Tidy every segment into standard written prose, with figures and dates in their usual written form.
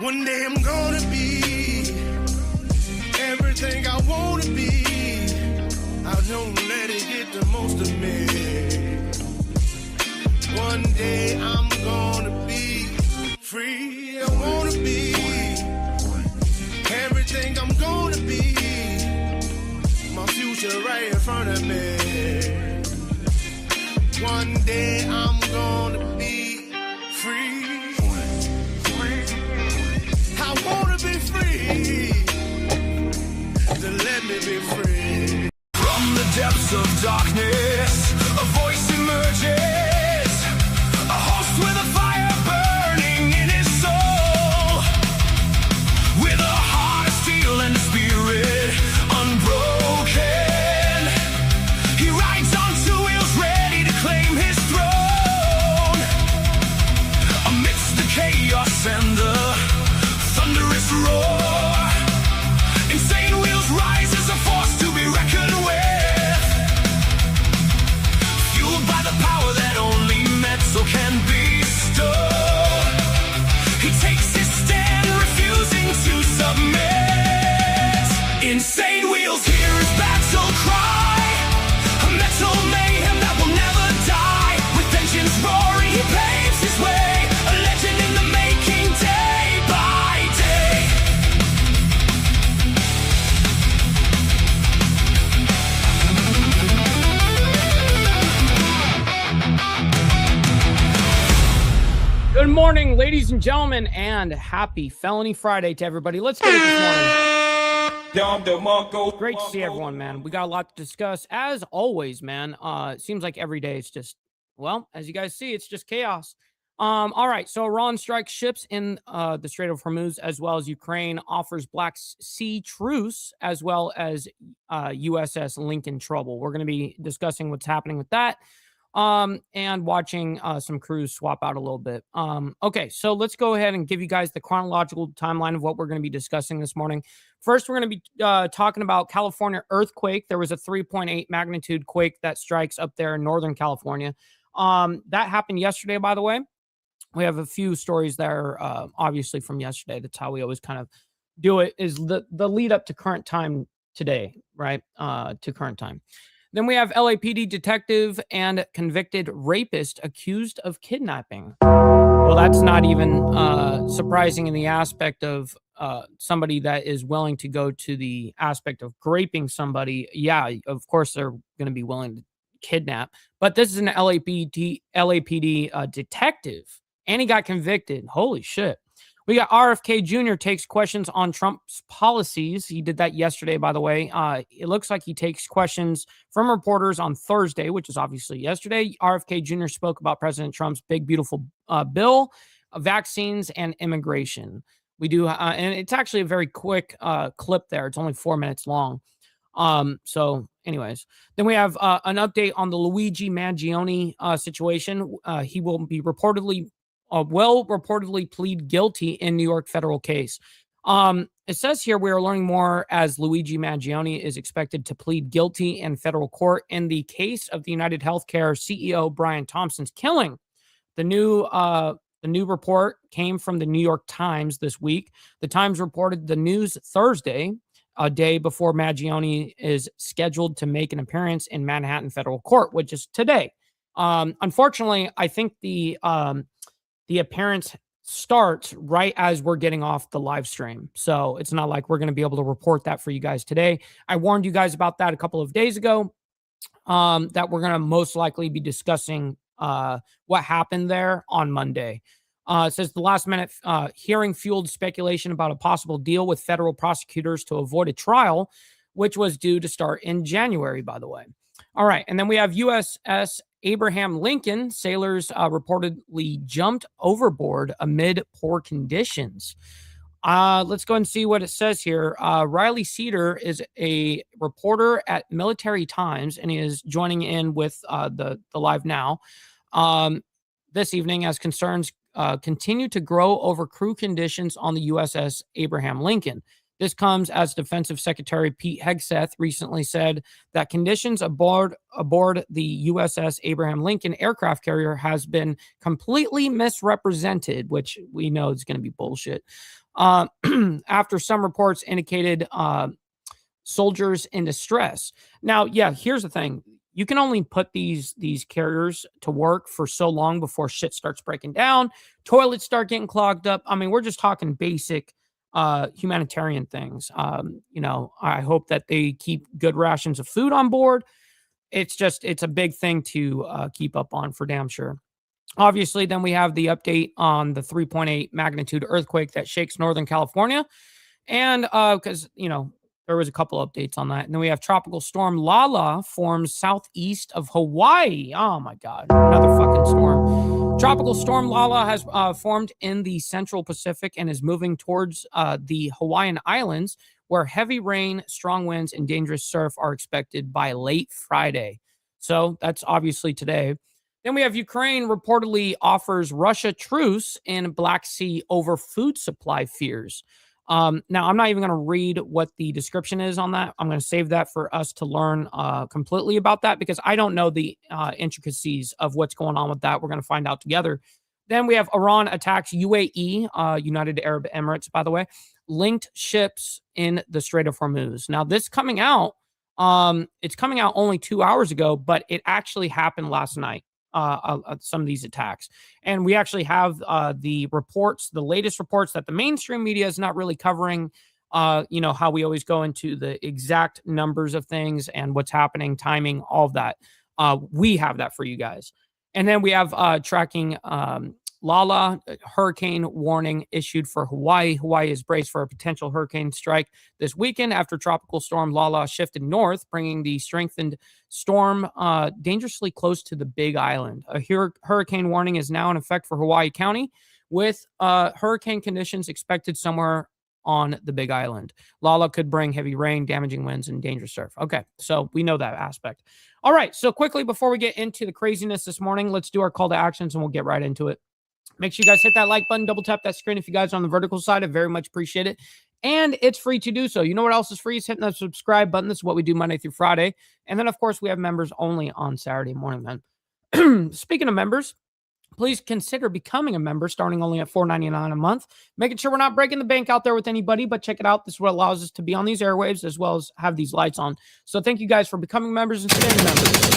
One day I'm gonna be everything I wanna be. I don't let it get the most of me. One day I'm gonna be free. I wanna be everything I'm gonna be. My future right in front of me. One day I'm gonna be free. I wanna be free. So let me be free. From the depths of darkness, a voice emerges. A host with a fire burning in his soul. With a heart of steel and a spirit unbroken. He rides on two wheels ready to claim his throne. Amidst the chaos and the thunderous roar, insane wheels rise as a force to be reckoned with. Fueled by the power that only metal can bestow. He takes his stand, refusing to submit. Insane wheels hear his battle cry. A metal mayhem that will never die. With engines roaring, he paves his way. A legend in the making, day by day. Good morning, ladies and gentlemen, and happy Felony Friday to everybody. Let's get it this morning. Great to see everyone, man. We got a lot to discuss. As always, man, it seems like every day it's just, well, as you guys see, it's just chaos. All right, so Iran strikes ships in the Strait of Hormuz, as well as Ukraine offers Black Sea truce, as well as USS Lincoln trouble. We're going to be discussing what's happening with that. And watching some crews swap out a little bit. Okay, so let's go ahead and give you guys the chronological timeline of what we're going to be discussing this morning. First, we're going to be talking about California earthquake. There was a 3.8 magnitude quake that strikes up there in Northern California. That happened yesterday, by the way. We have a few stories there, obviously, from yesterday. That's how we always kind of do it, is the lead up to current time today, right? To current time. Then we have LAPD detective and convicted rapist accused of kidnapping. Well, that's not even surprising in the aspect of somebody that is willing to go to the aspect of raping somebody. Yeah, of course they're going to be willing to kidnap. But this is an LAPD detective, and he got convicted. Holy shit. We got RFK Jr. takes questions on Trump's policies. He did that yesterday, by the way. It looks like he takes questions from reporters on Thursday, which is obviously yesterday. RFK Jr. spoke about President Trump's big, beautiful bill, vaccines, and immigration. We do, and it's actually a very quick clip there. It's only 4 minutes long. So anyways, then we have an update on the Luigi Mangione situation. He will be reportedly plead guilty in New York federal case. It says here we are learning more as Luigi Mangione is expected to plead guilty in federal court in the case of the United Healthcare CEO Brian Thompson's killing. The new report came from the New York Times this week. The Times reported the news Thursday, a day before Mangione is scheduled to make an appearance in Manhattan federal court, which is today. Unfortunately, I think the appearance starts right as we're getting off the live stream. So it's not like we're going to be able to report that for you guys today. I warned you guys about that a couple of days ago, that we're going to most likely be discussing what happened there on Monday. It says the last minute hearing fueled speculation about a possible deal with federal prosecutors to avoid a trial, which was due to start in January, by the way. All right. And then we have USS Abraham Lincoln. Sailors reportedly jumped overboard amid poor conditions. Let's go and see what it says here. Riley Cedar is a reporter at Military Times, and he is joining in with the live now this evening as concerns continue to grow over crew conditions on the USS Abraham Lincoln. This comes as Defensive Secretary Pete Hegseth recently said that conditions aboard the USS Abraham Lincoln aircraft carrier has been completely misrepresented, which we know is going to be bullshit. After some reports indicated soldiers in distress. Now, yeah, here's the thing. You can only put these carriers to work for so long before shit starts breaking down, toilets start getting clogged up. I mean, we're just talking basic humanitarian things. I hope that they keep good rations of food on board. It's a big thing to keep up on for damn sure. Obviously, then we have the update on the 3.8 magnitude earthquake that shakes Northern California. And because, there was a couple updates on that. And then we have Tropical Storm Lala forms southeast of Hawaii. Oh my God, another fucking storm. Tropical Storm Lala has formed in the Central Pacific and is moving towards the Hawaiian Islands, where heavy rain, strong winds, and dangerous surf are expected by late Friday. So that's obviously today. Then we have Ukraine reportedly offers Russia truce in Black Sea over food supply fears. Now, I'm not even going to read what the description is on that. I'm going to save that for us to learn completely about that because I don't know the intricacies of what's going on with that. We're going to find out together. Then we have Iran attacks UAE, United Arab Emirates, by the way, linked ships in the Strait of Hormuz. Now, this coming out, it's coming out only 2 hours ago, but it actually happened last night. Some of these attacks. And we actually have the latest reports that the mainstream media is not really covering, how we always go into the exact numbers of things and what's happening, timing, all of that. We have that for you guys. And then we have tracking Lala, hurricane warning issued for Hawaii. Hawaii is braced for a potential hurricane strike this weekend after Tropical Storm Lala shifted north, bringing the strengthened storm dangerously close to the Big Island. A hurricane warning is now in effect for Hawaii County, with hurricane conditions expected somewhere on the Big Island. Lala could bring heavy rain, damaging winds, and dangerous surf. Okay, so we know that aspect. All right, so quickly before we get into the craziness this morning, let's do our call to actions and we'll get right into it. Make sure you guys hit that like button, double tap that screen if you guys are on the vertical side. I very much appreciate it. And it's free to do so. You know what else is free? Is hitting that subscribe button. This is what we do Monday through Friday. And then, of course, we have members only on Saturday morning, man. Speaking of members, please consider becoming a member starting only at $4.99 a month. Making sure we're not breaking the bank out there with anybody, but check it out. This is what allows us to be on these airwaves as well as have these lights on. So thank you guys for becoming members and staying members.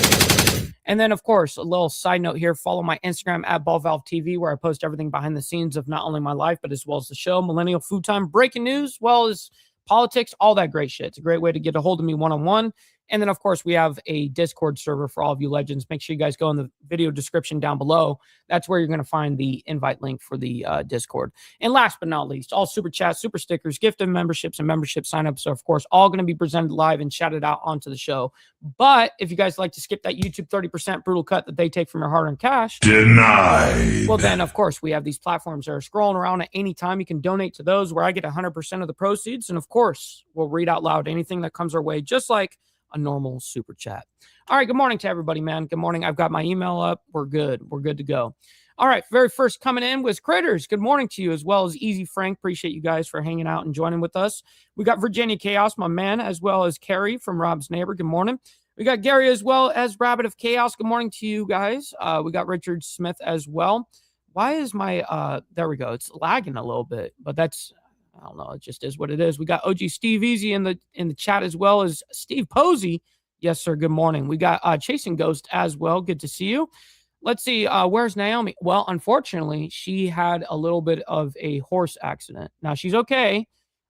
And then, of course, a little side note here, follow my Instagram at BallValveTV, where I post everything behind the scenes of not only my life, but as well as the show, Millennial Food Time, breaking news, as well as politics, all that great shit. It's a great way to get a hold of me one-on-one. And then, of course, we have a Discord server for all of you legends. Make sure you guys go in the video description down below. That's where you're going to find the invite link for the Discord. And last but not least, all super chats, super stickers, gifted memberships, and membership signups are, of course, all going to be presented live and shouted out onto the show. But if you guys like to skip that YouTube 30% brutal cut that they take from your hard-earned cash, denied. Well, then, of course, we have these platforms that are scrolling around at any time. You can donate to those where I get 100% of the proceeds. And, of course, we'll read out loud anything that comes our way, just like a normal super chat. All right, good morning to everybody, man. Good morning. I've got my email up. We're good. We're good to go. All right, very first coming in was Critters. Good morning to you, as well as Easy Frank. Appreciate you guys for hanging out and joining with us. We got Virginia Chaos, my man, as well as Carrie from Rob's Neighbor. Good morning. We got Gary as well as Rabbit of Chaos. Good morning to you guys. We got Richard Smith as well. Why is my, there we go. It's lagging a little bit, but that's, I don't know. It just is what it is. We got OG Steve Easy in the chat, as well as Steve Posey. Yes, sir. Good morning. We got Chasing Ghost as well. Good to see you. Let's see. Where's Naomi? Well, unfortunately, she had a little bit of a horse accident. Now she's okay,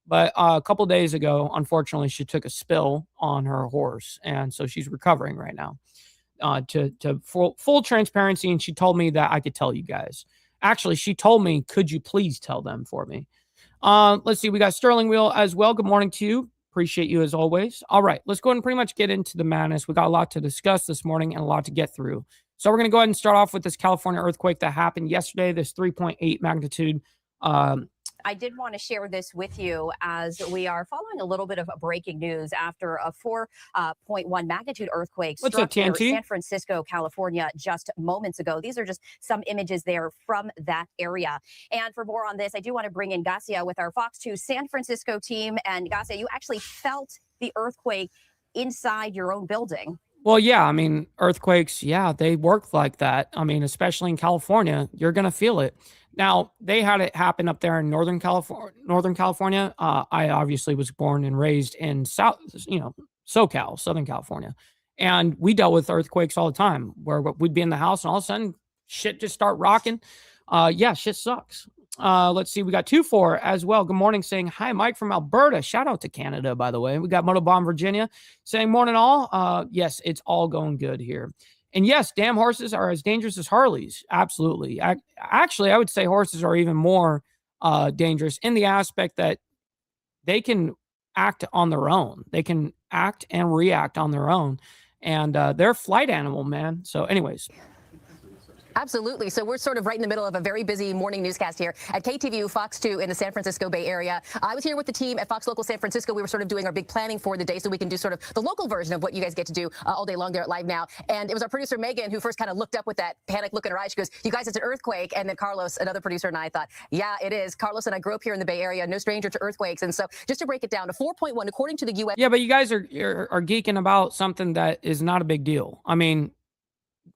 but a couple of days ago, unfortunately, she took a spill on her horse, and so she's recovering right now. To full transparency, and she told me that I could tell you guys. Actually, she told me, could you please tell them for me? Let's see. We got Sterling Wheel as well. Good morning to you. Appreciate you as always. All right, let's go ahead and pretty much get into the madness. We got a lot to discuss this morning and a lot to get through. So we're going to go ahead and start off with this California earthquake that happened yesterday, this 3.8 magnitude I did want to share this with you as we are following a little bit of breaking news after a 4.1 magnitude earthquake struck near San Francisco, California, just moments ago. These are just some images there from that area. And for more on this, I do want to bring in Gasia with our Fox 2 San Francisco team. And Gasia, you actually felt the earthquake inside your own building. Well, yeah, I mean, earthquakes, yeah, they work like that. I mean, especially in California, you're going to feel it. Now, they had it happen up there in Northern California. I obviously was born and raised in SoCal, Southern California. And we dealt with earthquakes all the time where we'd be in the house and all of a sudden shit just start rocking. Yeah, shit sucks. Let's see. We got 2-4 as well. Good morning, saying hi, Mike from Alberta. Shout out to Canada, by the way. We got Motobomb Virginia saying morning all. Yes, it's all going good here. And yes, damn horses are as dangerous as Harleys. Absolutely. Actually, I would say horses are even more dangerous in the aspect that they can act on their own. They can act and react on their own. And they're a flight animal, man. So anyways. Absolutely. So we're sort of right in the middle of a very busy morning newscast here at KTVU Fox 2 in the San Francisco Bay Area. I was here with the team at Fox Local San Francisco. We were sort of doing our big planning for the day so we can do sort of the local version of what you guys get to do all day long there at Live Now. And it was our producer, Megan, who first kind of looked up with that panic look in her eye. She goes, you guys, it's an earthquake. And then Carlos, another producer, and I thought, yeah, it is. Carlos and I grew up here in the Bay Area, no stranger to earthquakes. And so just to break it down, a 4.1, according to the U.S. Yeah, but you guys are geeking about something that is not a big deal. I mean,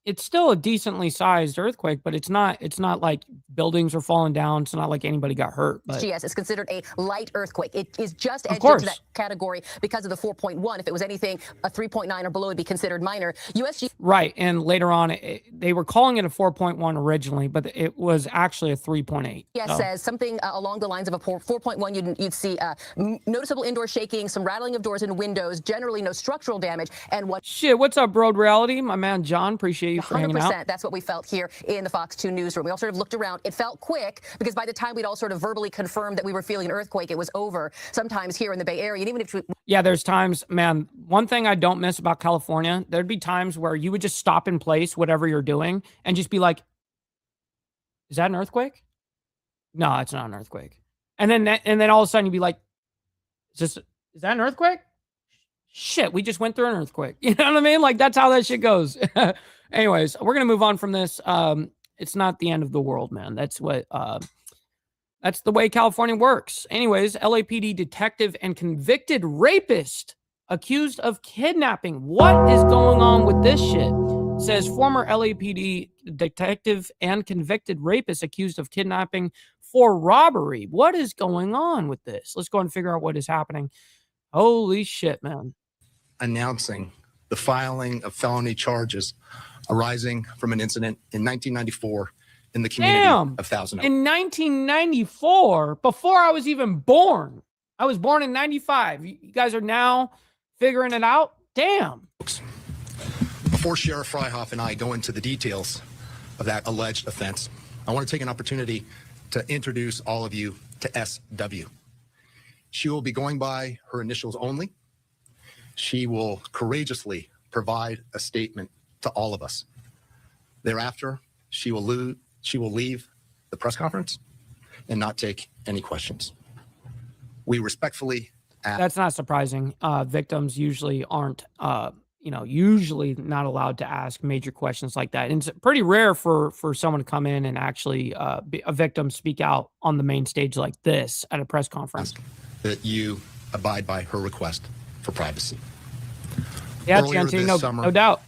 it's still a decently sized earthquake, but it's not like buildings are falling down. It's not like anybody got hurt. But GS is considered a light earthquake. It is just edged into that category because of the 4.1. If it was anything a 3.9 or below, it'd be considered minor. USG. Right, and later on, they were calling it a 4.1 originally, but it was actually a 3.8. Yes, says something along the lines of a 4.1. You'd see noticeable indoor shaking, some rattling of doors and windows, generally no structural damage. And what? Shit, what's up, Broad Reality? My man John, appreciate you for hanging out. That's what we felt here in the Fox 2 newsroom. We all sort of looked around. It felt quick because by the time we'd all sort of verbally confirmed that we were feeling an earthquake, it was over. Sometimes here in the Bay Area, and even if yeah, there's times, man, one thing I don't miss about California, there'd be times where you would just stop in place, whatever you're doing, and just be like, is that an earthquake? No, it's not an earthquake. And then all of a sudden you'd be like, is that an earthquake? Shit, we just went through an earthquake. You know what I mean? Like, that's how that shit goes. Anyways, we're going to move on from this. It's not the end of the world, man. That's the way California works. Anyways, LAPD detective and convicted rapist accused of kidnapping. What is going on with this shit? Says former LAPD detective and convicted rapist accused of kidnapping for robbery. What is going on with this? Let's go and figure out what is happening. Holy shit, man. Announcing the filing of felony charges arising from an incident in 1994 in the community of Thousand Oaks. In 1994, before I was even born. I was born in 95. You guys are now figuring it out? Damn. Before Sheriff Freihoff and I go into the details of that alleged offense, I want to take an opportunity to introduce all of you to SW. She will be going by her initials only. She will courageously provide a statement to all of us. Thereafter, she will leave the press conference and not take any questions. We respectfully ask. That's not surprising. Victims usually aren't, usually not allowed to ask major questions like that. And it's pretty rare for someone to come in and actually be a victim speak out on the main stage like this at a press conference. That you abide by her request for privacy. Yeah, TNT, no doubt.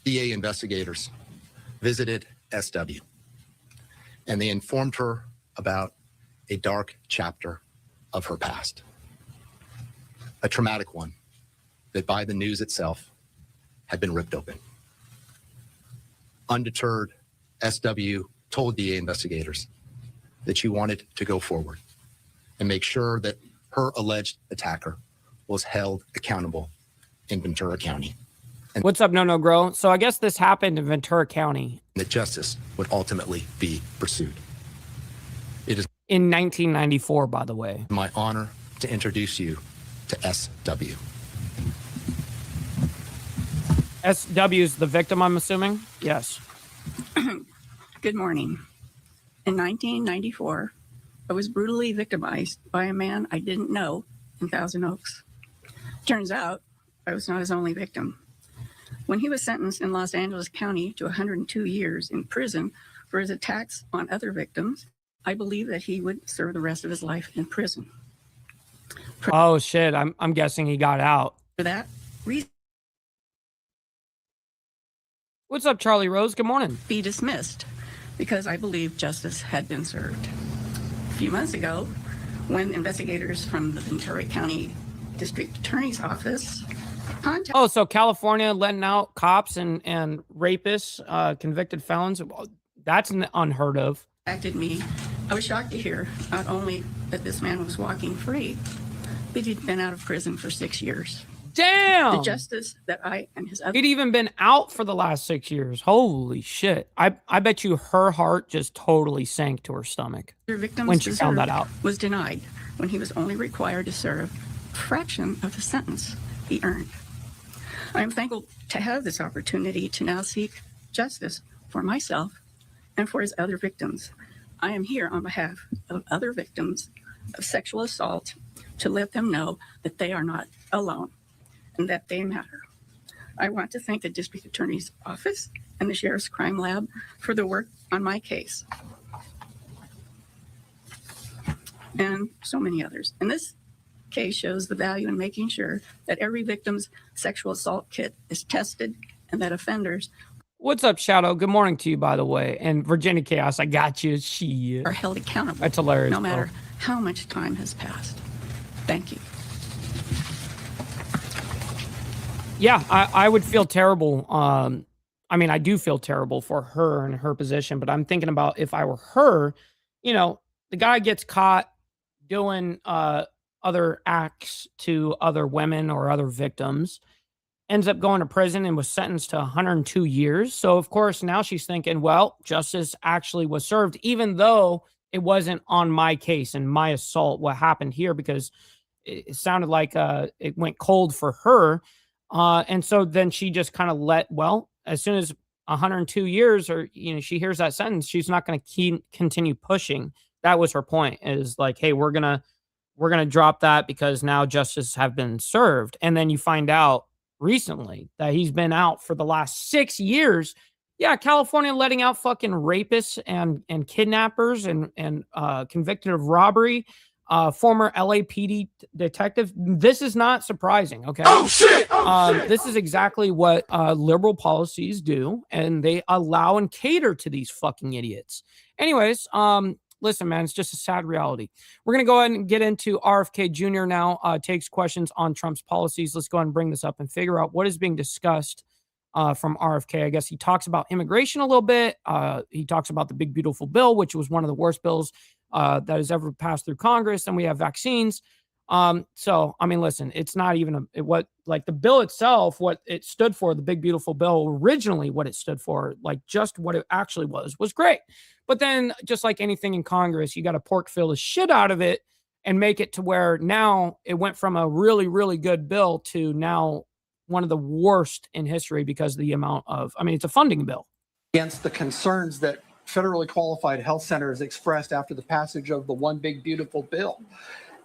DA investigators visited SW, and they informed her about a dark chapter of her past, a traumatic one that by the news itself had been ripped open. Undeterred, SW told DA investigators that she wanted to go forward and make sure that her alleged attacker was held accountable in Ventura County. And what's up, No Grow? So I guess this happened in Ventura County. That justice would ultimately be pursued. It is in 1994, by the way. My honor to introduce you to SW. SW is the victim, I'm assuming? Yes. Good morning. In 1994, I was brutally victimized by a man I didn't know in Thousand Oaks. Turns out I was not his only victim. When he was sentenced in Los Angeles County to 102 years in prison for his attacks on other victims, I believe that he would serve the rest of his life in prison. Oh shit! I'm guessing he got out. For that reason, what's up, Charlie Rose? Good morning. Be dismissed because I believe justice had been served. A few months ago, when investigators from the Ventura County District Attorney's Office contacted... Oh, so California letting out cops and rapists, convicted felons. That's unheard of. ...contacted me. I was shocked to hear not only that this man was walking free, but he'd been out of prison for 6 years. Damn! The justice that I and his other... He'd even been out for the last 6 years. Holy shit. I bet you her heart just totally sank to her stomach when she found that out. Was denied when he was only required to serve a fraction of the sentence he earned. I am thankful to have this opportunity to now seek justice for myself and for his other victims. I am here on behalf of other victims of sexual assault to let them know that they are not alone and that they matter. I want to thank the District Attorney's Office and the Sheriff's Crime Lab for the work on my case, and so many others. And this case shows the value in making sure that every victim's sexual assault kit is tested and that offenders... What's up, Shadow? Good morning to you, by the way. And Virginia Chaos, I got you. She are held accountable. That's hilarious. No matter how much time has passed. Thank you. Yeah, I would feel terrible. I mean, I do feel terrible for her and her position, but I'm thinking about if I were her, you know, the guy gets caught doing other acts to other women or other victims, ends up going to prison and was sentenced to 102 years. So, of course, now she's thinking, well, justice actually was served, even though it wasn't on my case and my assault, what happened here, because it sounded like it went cold for her. And so then she just kind of as soon as 102 years or, you know, she hears that sentence, she's not going to continue pushing. That was her point, is like, hey, we're going to drop that because now justice have been served. And then you find out recently that he's been out for the last 6 years. Yeah, California letting out fucking rapists and kidnappers and convicted of robbery. Former LAPD detective. This is not surprising, okay? Oh, shit! This is exactly what liberal policies do, and they allow and cater to these fucking idiots. Anyways, listen, man, it's just a sad reality. We're going to go ahead and get into RFK Jr. now, takes questions on Trump's policies. Let's go ahead and bring this up and figure out what is being discussed from RFK. I guess he talks about immigration a little bit. He talks about the big, beautiful bill, which was one of the worst bills that has ever passed through Congress. And we have vaccines. So, I mean, listen, it's not even the bill itself, what it stood for, the big, beautiful bill, originally what it stood for, like just what it actually was great. But then just like anything in Congress, you got to pork fill the shit out of it and make it to where now it went from a really, really good bill to now one of the worst in history because of the amount of, I mean, it's a funding bill. Against the concerns that federally qualified health centers expressed after the passage of the One Big Beautiful Bill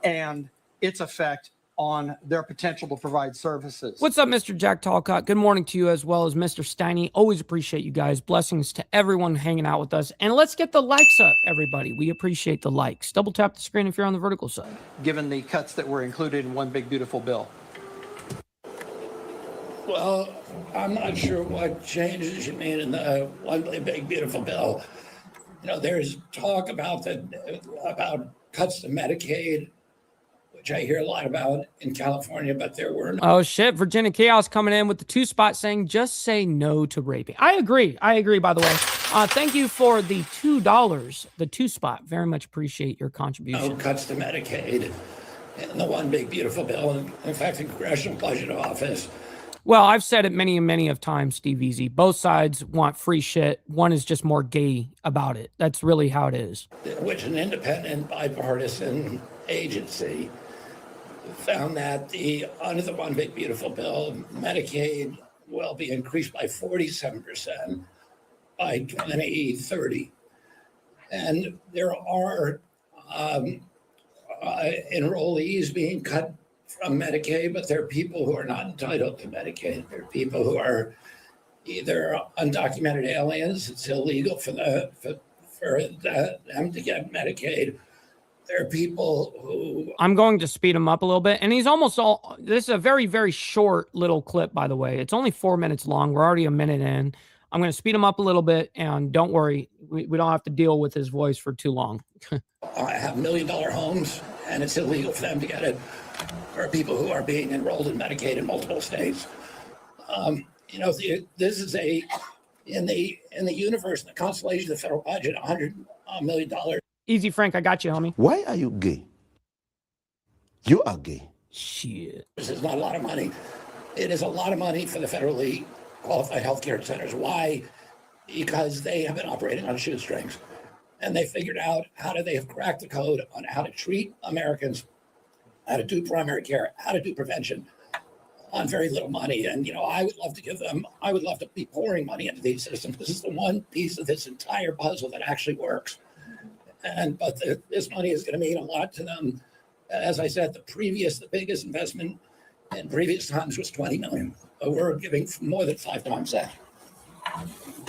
and its effect on their potential to provide services. What's up, Mr. Jack Talcott? Good morning to you, as well as Mr. Steiny. Always appreciate you guys. Blessings to everyone hanging out with us. And let's get the likes up, everybody. We appreciate the likes. Double tap the screen if you're on the vertical side. Given the cuts that were included in One Big Beautiful Bill. Well, I'm not sure what changes you mean in the One Big Beautiful Bill. You know, there's talk about cuts to Medicaid, which I hear a lot about in California, but there were no. Oh shit, Virginia Chaos coming in with the 2 spot saying just say no to raping. I agree, by the way. Thank you for the $2, the 2 spot. Very much appreciate your contribution. No cuts to Medicaid in the One Big Beautiful Bill. In fact, the Congressional Budget Office. Well, I've said it many and many of times, Steve Easy. Both sides want free shit. One is just more gay about it. That's really how it is. Which an independent bipartisan agency found that under the One Big Beautiful Bill, Medicaid will be increased by 47% by 2030. And there are enrollees being cut from Medicaid, but there are people who are not entitled to Medicaid. There are people who are either undocumented aliens. It's illegal for them to get Medicaid. There are people who... I'm going to speed him up a little bit. And he's almost all... This is a very, very short little clip, by the way. It's only 4 minutes long. We're already a minute in. I'm going to speed him up a little bit. And don't worry, we don't have to deal with his voice for too long. I have $1 million homes, and it's illegal for them to get it. There are people who are being enrolled in Medicaid in multiple states. This is in the universe, in the constellation of the federal budget, $100 million. Easy, Frank. I got you, homie. Why are you gay? You are gay. Shit. This is not a lot of money. It is a lot of money for the federally qualified healthcare centers. Why? Because they have been operating on shoestrings. And they figured out they have cracked the code on how to treat Americans, how to do primary care, how to do prevention on very little money. And, I would love to be pouring money into these systems. This is the one piece of this entire puzzle that actually works. But this money is going to mean a lot to them. As I said, the biggest investment in previous times was $20 million. We're giving more than 5 times that.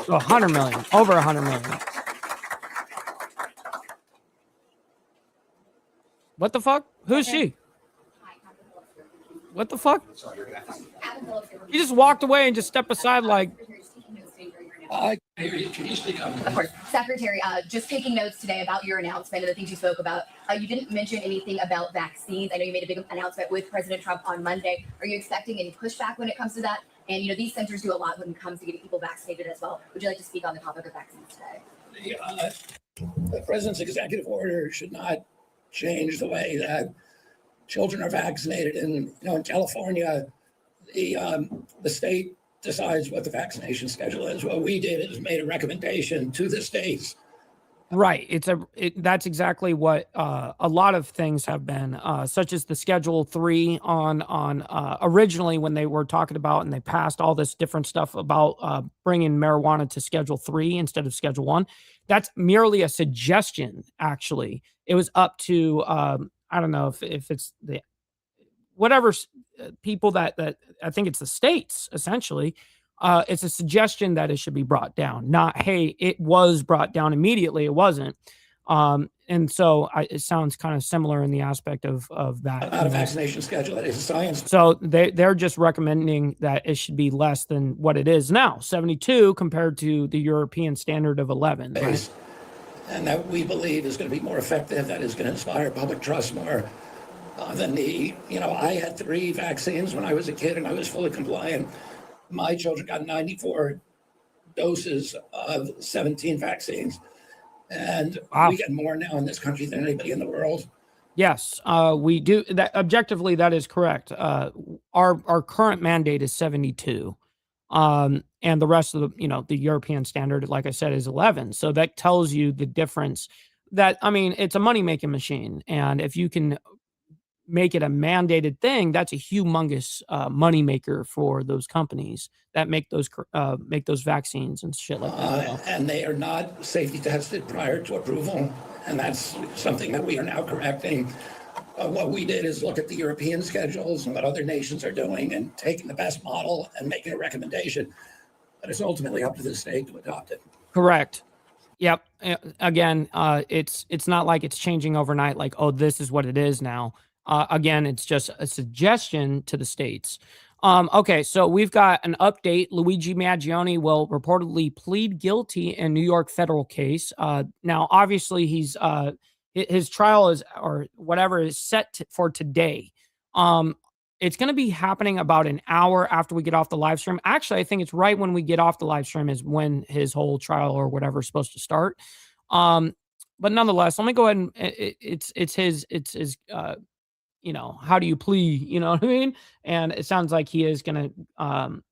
So $100 million, over $100 million. What the fuck? Who's she? What the fuck? He just walked away and just stepped aside like... Can you speak up? Of course. Secretary, just taking notes today about your announcement and the things you spoke about. You didn't mention anything about vaccines. I know you made a big announcement with President Trump on Monday. Are you expecting any pushback when it comes to that? And, these centers do a lot when it comes to getting people vaccinated as well. Would you like to speak on the topic of vaccines today? The president's executive order should not change the way that children are vaccinated. And, in California, the state decides what the vaccination schedule is. What we did is made a recommendation to the states. Right. That's exactly what a lot of things have been, such as the Schedule 3 on originally when they were talking about and they passed all this different stuff about bringing marijuana to Schedule 3 instead of Schedule 1. That's merely a suggestion, actually. It was up to, I don't know if it's the whatever people that I think it's the states, essentially. It's a suggestion that it should be brought down, not, hey, it was brought down immediately. It wasn't. And so it sounds kind of similar in the aspect of that. Not a vaccination schedule. It is science. So they're just recommending that it should be less than what it is now, 72 compared to the European standard of 11. Right? And that we believe is going to be more effective. That is going to inspire public trust more than I had 3 vaccines when I was a kid and I was fully compliant. My children got 94 doses of 17 vaccines. And wow. We get more now in this country than anybody in the world. Yes, we do. That objectively, that is correct. Our current mandate is 72. And the rest of the European standard, like I said, is 11. So that tells you the difference. That, it's a money-making machine. And if you can make it a mandated thing, that's a humongous moneymaker for those companies that make those vaccines and shit like that. And they are not safety tested prior to approval. And that's something that we are now correcting. What we did is look at the European schedules and what other nations are doing and taking the best model and making a recommendation. But it's ultimately up to the state to adopt it. Correct. Yep. Again, it's not like it's changing overnight, like, oh, this is what it is now. Again, it's just a suggestion to the states. Okay, so we've got an update. Luigi Maggioni will reportedly plead guilty in New York federal case. Now, obviously, his trial is, or whatever, is set for today. It's going to be happening about an hour after we get off the live stream. Actually, I think it's right when we get off the live stream is when his whole trial or whatever is supposed to start. But nonetheless, let me go ahead and it's his how do you plea? You know what I mean? And it sounds like he is going to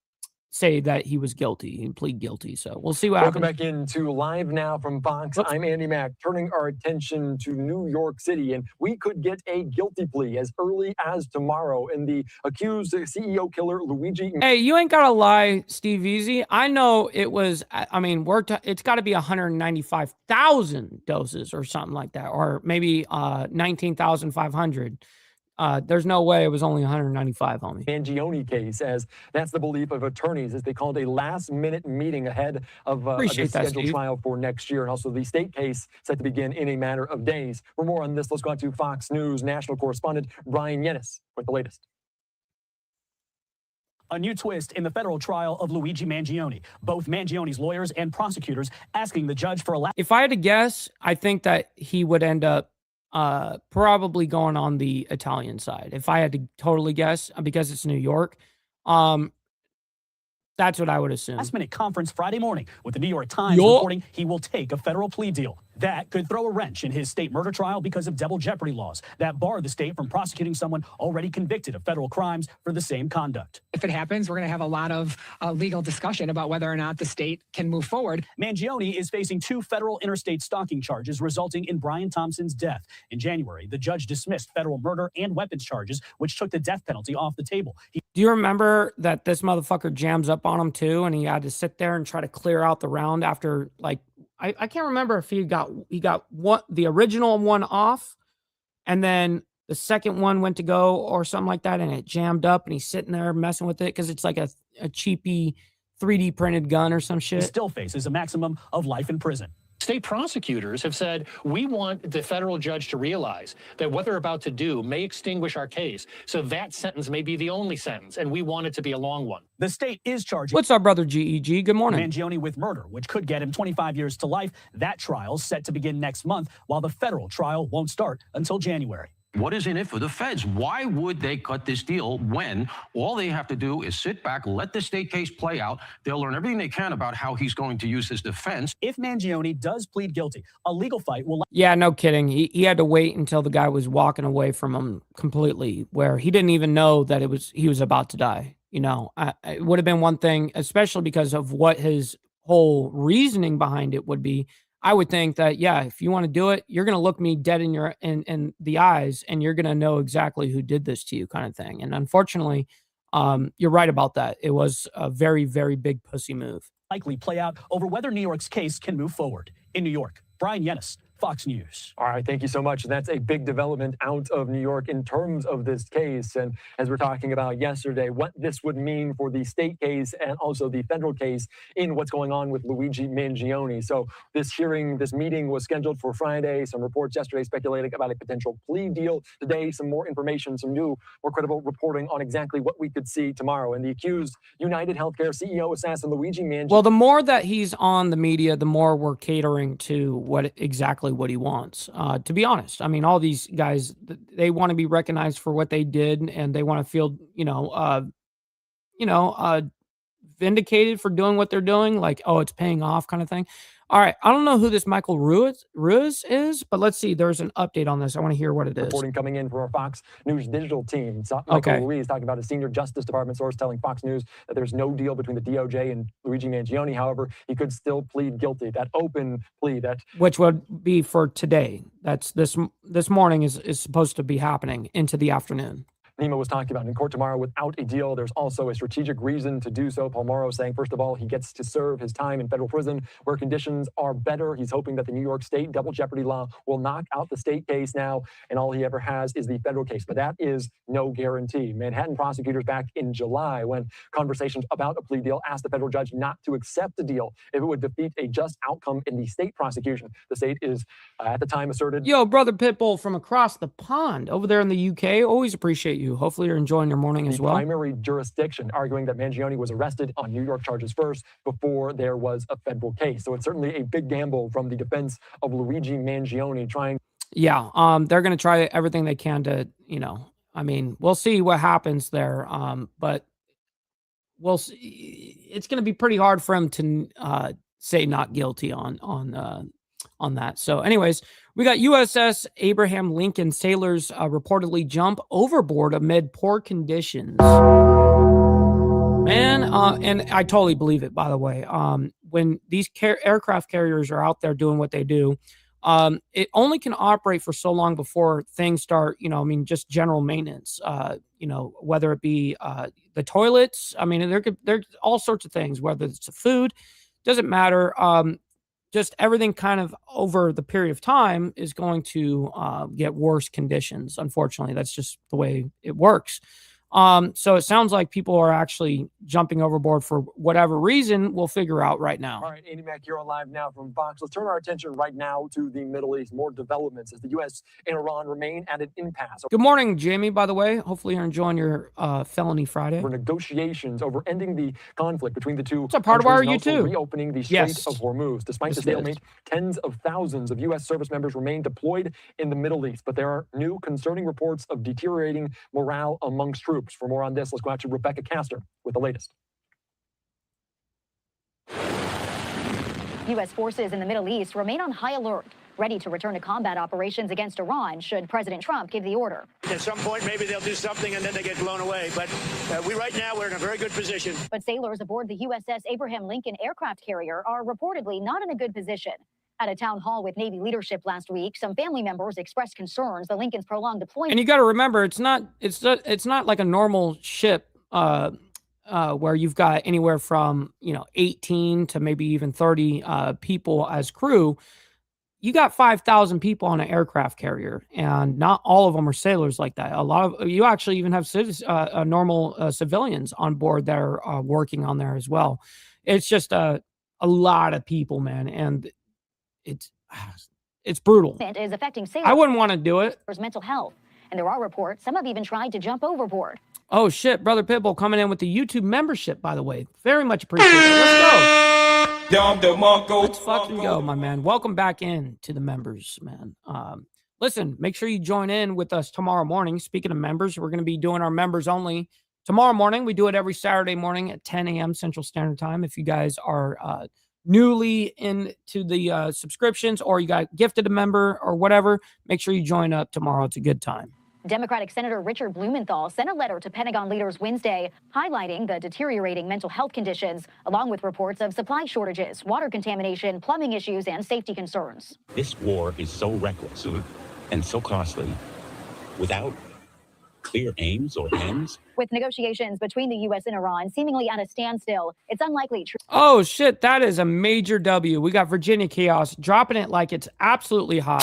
say that he was guilty. He plead guilty. So we'll see what Welcome happens. back into Live Now from Fox. Oops. I'm Andy Mack, turning our attention to New York City, and we could get a guilty plea as early as tomorrow in the accused CEO killer Luigi. Hey, you ain't gotta lie, Steve Easy. I know it was. I mean, it's got to be 195,000 doses or something like that, or maybe 19,500. There's no way it was only 195, homie. Mangione case, as that's the belief of attorneys, as they called a last-minute meeting ahead of the scheduled trial for next year, and also the state case set to begin in a matter of days. For more on this, let's go out to Fox News national correspondent Brian Yennis with the latest. A new twist in the federal trial of Luigi Mangione. Both Mangione's lawyers and prosecutors asking the judge for a... If I had to guess, I think that he would end up probably going on the Italian side. If I had to totally guess, because it's New York, that's what I would assume. Last-minute conference Friday morning with the New York Times reporting he will take a federal plea deal. That could throw a wrench in his state murder trial because of double jeopardy laws that bar the state from prosecuting someone already convicted of federal crimes for the same conduct. If it happens, we're going to have a lot of legal discussion about whether or not the state can move forward. Mangione is facing 2 federal interstate stalking charges resulting in Brian Thompson's death. In January, the judge dismissed federal murder and weapons charges, which took the death penalty off the table. Do you remember that this motherfucker jams up on him too, and he had to sit there and try to clear out the round after, like, I can't remember if he got the original one off, and then the second one went to go or something like that, and it jammed up, and he's sitting there messing with it because it's like a cheapy 3D printed gun or some shit. He still faces a maximum of life in prison. State prosecutors have said, we want the federal judge to realize that what they're about to do may extinguish our case. So that sentence may be the only sentence, and we want it to be a long one. The state is charging... What's up, brother GEG? Good morning. Mangione with murder, which could get him 25 years to life. That trial's set to begin next month, while the federal trial won't start until January. What is in it for the feds? Why would they cut this deal when all they have to do is sit back, let the state case play out? They'll learn everything they can about how he's going to use his defense. If Mangione does plead guilty, a legal fight will... Yeah, no kidding. He had to wait until the guy was walking away from him completely, where he didn't even know that he was about to die. You know, it would have been one thing, especially because of what his whole reasoning behind it would be. I would think that, yeah, if you want to do it, you're going to look me dead in the eyes, and you're going to know exactly who did this to you, kind of thing. And unfortunately, you're right about that. It was a very, very big pussy move. Likely play out over whether New York's case can move forward. In New York, Brian Yennis, Fox News. All right, thank you so much. And that's a big development out of New York in terms of this case. And as we're talking about yesterday, what this would mean for the state case and also the federal case in what's going on with Luigi Mangione. So this meeting was scheduled for Friday. Some reports yesterday speculating about a potential plea deal. Today, some more information, some new, more credible reporting on exactly what we could see tomorrow. And the accused United Healthcare CEO assassin Luigi Mangione. Well, the more that he's on the media, the more we're catering to what he wants. To be honest, I mean, all these guys, they want to be recognized for what they did, and they want to feel, vindicated for doing what they're doing. Like, oh, it's paying off, kind of thing. All right, I don't know who this Michael Ruiz is, but let's see. There's an update on this. I want to hear what it is. Reporting coming in from our Fox News digital team. Michael Ruiz talking about a senior Justice Department source telling Fox News that there's no deal between the DOJ and Luigi Mangione. However, he could still plead guilty. That open plea, which would be for today. That's this morning is supposed to be happening into the afternoon. Nima was talking about in court tomorrow without a deal. There's also a strategic reason to do so. Paul Morrow saying, first of all, he gets to serve his time in federal prison where conditions are better. He's hoping that the New York state double jeopardy law will knock out the state case now, and all he ever has is the federal case. But that is no guarantee. Manhattan prosecutors back in July, when conversations about a plea deal, asked the federal judge not to accept the deal if it would defeat a just outcome in the state prosecution. The state is, at the time, asserted... Yo, brother Pitbull from across the pond over there in the UK. Always appreciate you. Hopefully you're enjoying your morning as well. Primary jurisdiction, arguing that Mangione was arrested on New York charges first before there was a federal case. So it's certainly a big gamble from the defense of Luigi Mangione trying. Yeah, they're going to try everything they can to, I mean, we'll see what happens there. But we'll see. It's going to be pretty hard for him to say not guilty on that. So anyways, we got USS Abraham Lincoln sailors Man, and I totally believe it, by the way. When these aircraft carriers are out there doing what they do, it only can operate for so long before things start, just general maintenance, whether it be the toilets. I mean, there's all sorts of things, whether it's the food, doesn't matter. Just everything kind of over the period of time is going to get worse conditions. Unfortunately, that's just the way it works. So it sounds like people are actually jumping overboard for whatever reason. We'll figure out right now. All right, Andy Mack, you're on live now from Fox. Let's turn our attention right now to the Middle East. More developments as the U.S. and Iran remain at an impasse. Good morning, Jamie, by the way. Hopefully you're enjoying your felony Friday. For negotiations over ending the conflict between the two. What's up, Hardwire? Are You too. Reopening the Strait of Hormuz. Despite the stalemate, tens of thousands of U.S. service members remain deployed in the Middle East. But there are new concerning reports of deteriorating morale amongst troops. For more on this, let's go out to Rebecca Castor with the latest. U.S. forces in the Middle East remain on high alert, ready to return to combat operations against Iran should President Trump give the order. At some point, maybe they'll do something and then they get blown away. But right now, we're in a very good position. But sailors aboard the USS Abraham Lincoln aircraft carrier are reportedly not in a good position. At a town hall with Navy leadership last week, some family members expressed concerns the Lincoln's prolonged deployment. And you got to remember, it's not like a normal ship where you've got anywhere from 18 to maybe even 30 people as crew. You got 5,000 people on an aircraft carrier, and not all of them are sailors like that. A lot of you actually even have normal civilians on board that are working on there as well. It's just a lot of people, man, and it's brutal. It is affecting sailors. I wouldn't want to do it. Mental health, and there are reports some have even tried to jump overboard. Oh shit, Brother Pitbull coming in with the YouTube membership, by the way. Very much appreciate it. Let's go. Let's fucking go, my man. Welcome back in to the members, man. Listen, make sure you join in with us tomorrow morning. Speaking of members, we're going to be doing our members only tomorrow morning. We do it every Saturday morning at 10 a.m. Central Standard Time. If you guys are newly into the subscriptions, or you got gifted a member or whatever, make sure you join up tomorrow. It's a good time. Democratic Senator Richard Blumenthal sent a letter to Pentagon leaders Wednesday highlighting the deteriorating mental health conditions, along with reports of supply shortages, water contamination, plumbing issues, and safety concerns. This war is so reckless and so costly without clear aims or ends. With negotiations between the U.S. and Iran seemingly at a standstill, it's unlikely. Oh, shit. That is a major W. We got Virginia Chaos dropping it like it's absolutely hot.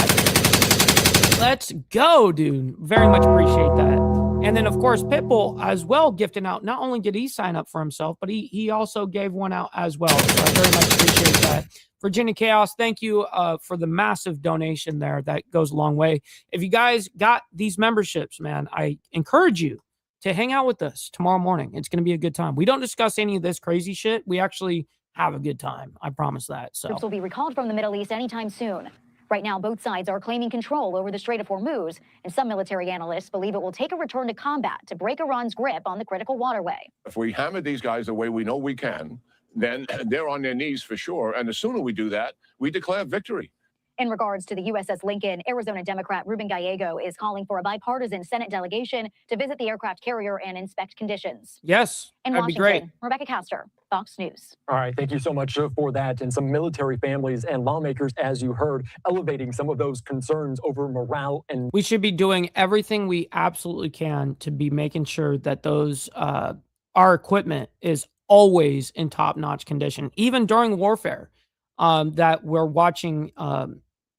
Let's go, dude. Very much appreciate that. And then, of course, Pitbull as well gifting out. Not only did he sign up for himself, but he also gave one out as well. So I very much appreciate that. Virginia Chaos, thank you for the massive donation there. That goes a long way. If you guys got these memberships, man, I encourage you to hang out with us tomorrow morning. It's going to be a good time. We don't discuss any of this crazy shit. We actually have a good time. I promise that. So troops will be recalled from the Middle East anytime soon. Right now, both sides are claiming control over the Strait of Hormuz, and some military analysts believe it will take a return to combat to break Iran's grip on the critical waterway. If we hammer these guys the way we know we can, then they're on their knees for sure. And the sooner we do that, we declare victory. In regards to the USS Lincoln, Arizona Democrat Ruben Gallego is calling for a bipartisan Senate delegation to visit the aircraft carrier and inspect conditions. Yes, in that'd Washington, be great. Rebecca Castor, Fox News. All right, thank you so much for that. And some military families and lawmakers, as you heard, elevating some of those concerns over morale. And we should be doing everything we absolutely can to be making sure that those our equipment is always in top-notch condition, even during warfare. That we're watching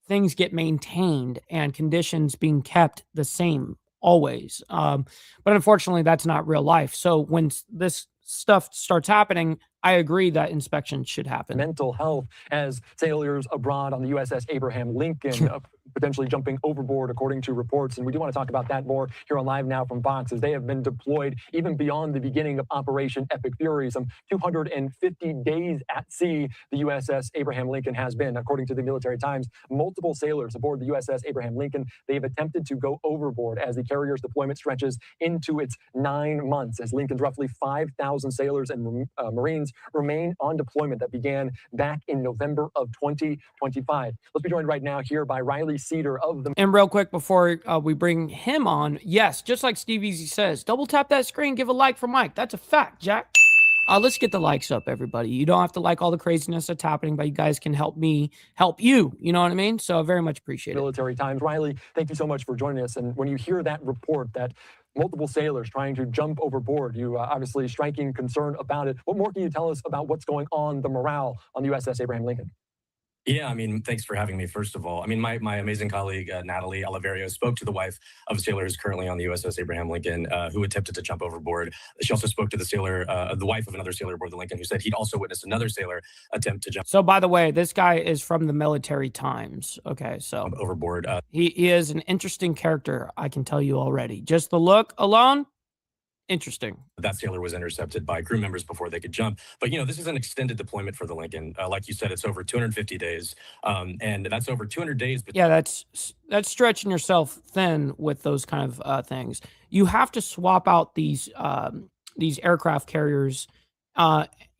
things get maintained and conditions being kept the same always. But unfortunately, that's not real life. So when this stuff starts happening, I agree that inspection should happen. Mental health as sailors abroad on the USS Abraham Lincoln potentially jumping overboard, according to reports. And we do want to talk about that more here on Live Now from Fox, as they have been deployed even beyond the beginning of Operation Epic Fury. Some 250 days at sea, the USS Abraham Lincoln has been. According to the Military Times, multiple sailors aboard the USS Abraham Lincoln, they've attempted to go overboard as the carrier's deployment stretches into its 9 months, as Lincoln's roughly 5,000 sailors and Marines remain on deployment that began back in November of 2025. Let's be joined right now here by Riley Cedar of the... And real quick before we bring him on, yes, just like Steve Easy says, double tap that screen, give a like for Mike. That's a fact, Jack. Let's get the likes up, everybody. You don't have to like all the craziness that's happening, but you guys can help me help you. You know what I mean? So I very much appreciate it. Military times. Riley, thank you so much for joining us. And when you hear that report that multiple sailors trying to jump overboard, you obviously striking concern about it. What more can you tell us about what's going on, the morale on the USS Abraham Lincoln? Yeah, I mean, thanks for having me, first of all. I mean, my amazing colleague, Natalie Oliverio, spoke to the wife of a sailor who's currently on the USS Abraham Lincoln, who attempted to jump overboard. She also spoke to the sailor, the wife of another sailor aboard the Lincoln, who said he'd also witnessed another sailor attempt to jump. So, by the way, this guy is from the Military Times. Okay, so overboard. He is an interesting character, I can tell you already. Just the look alone, interesting. That sailor was intercepted by crew members before they could jump. But, this is an extended deployment for the Lincoln. Like you said, it's over 250 days. And that's over 200 days. Yeah, that's stretching yourself thin with those kind of things. You have to swap out these aircraft carriers.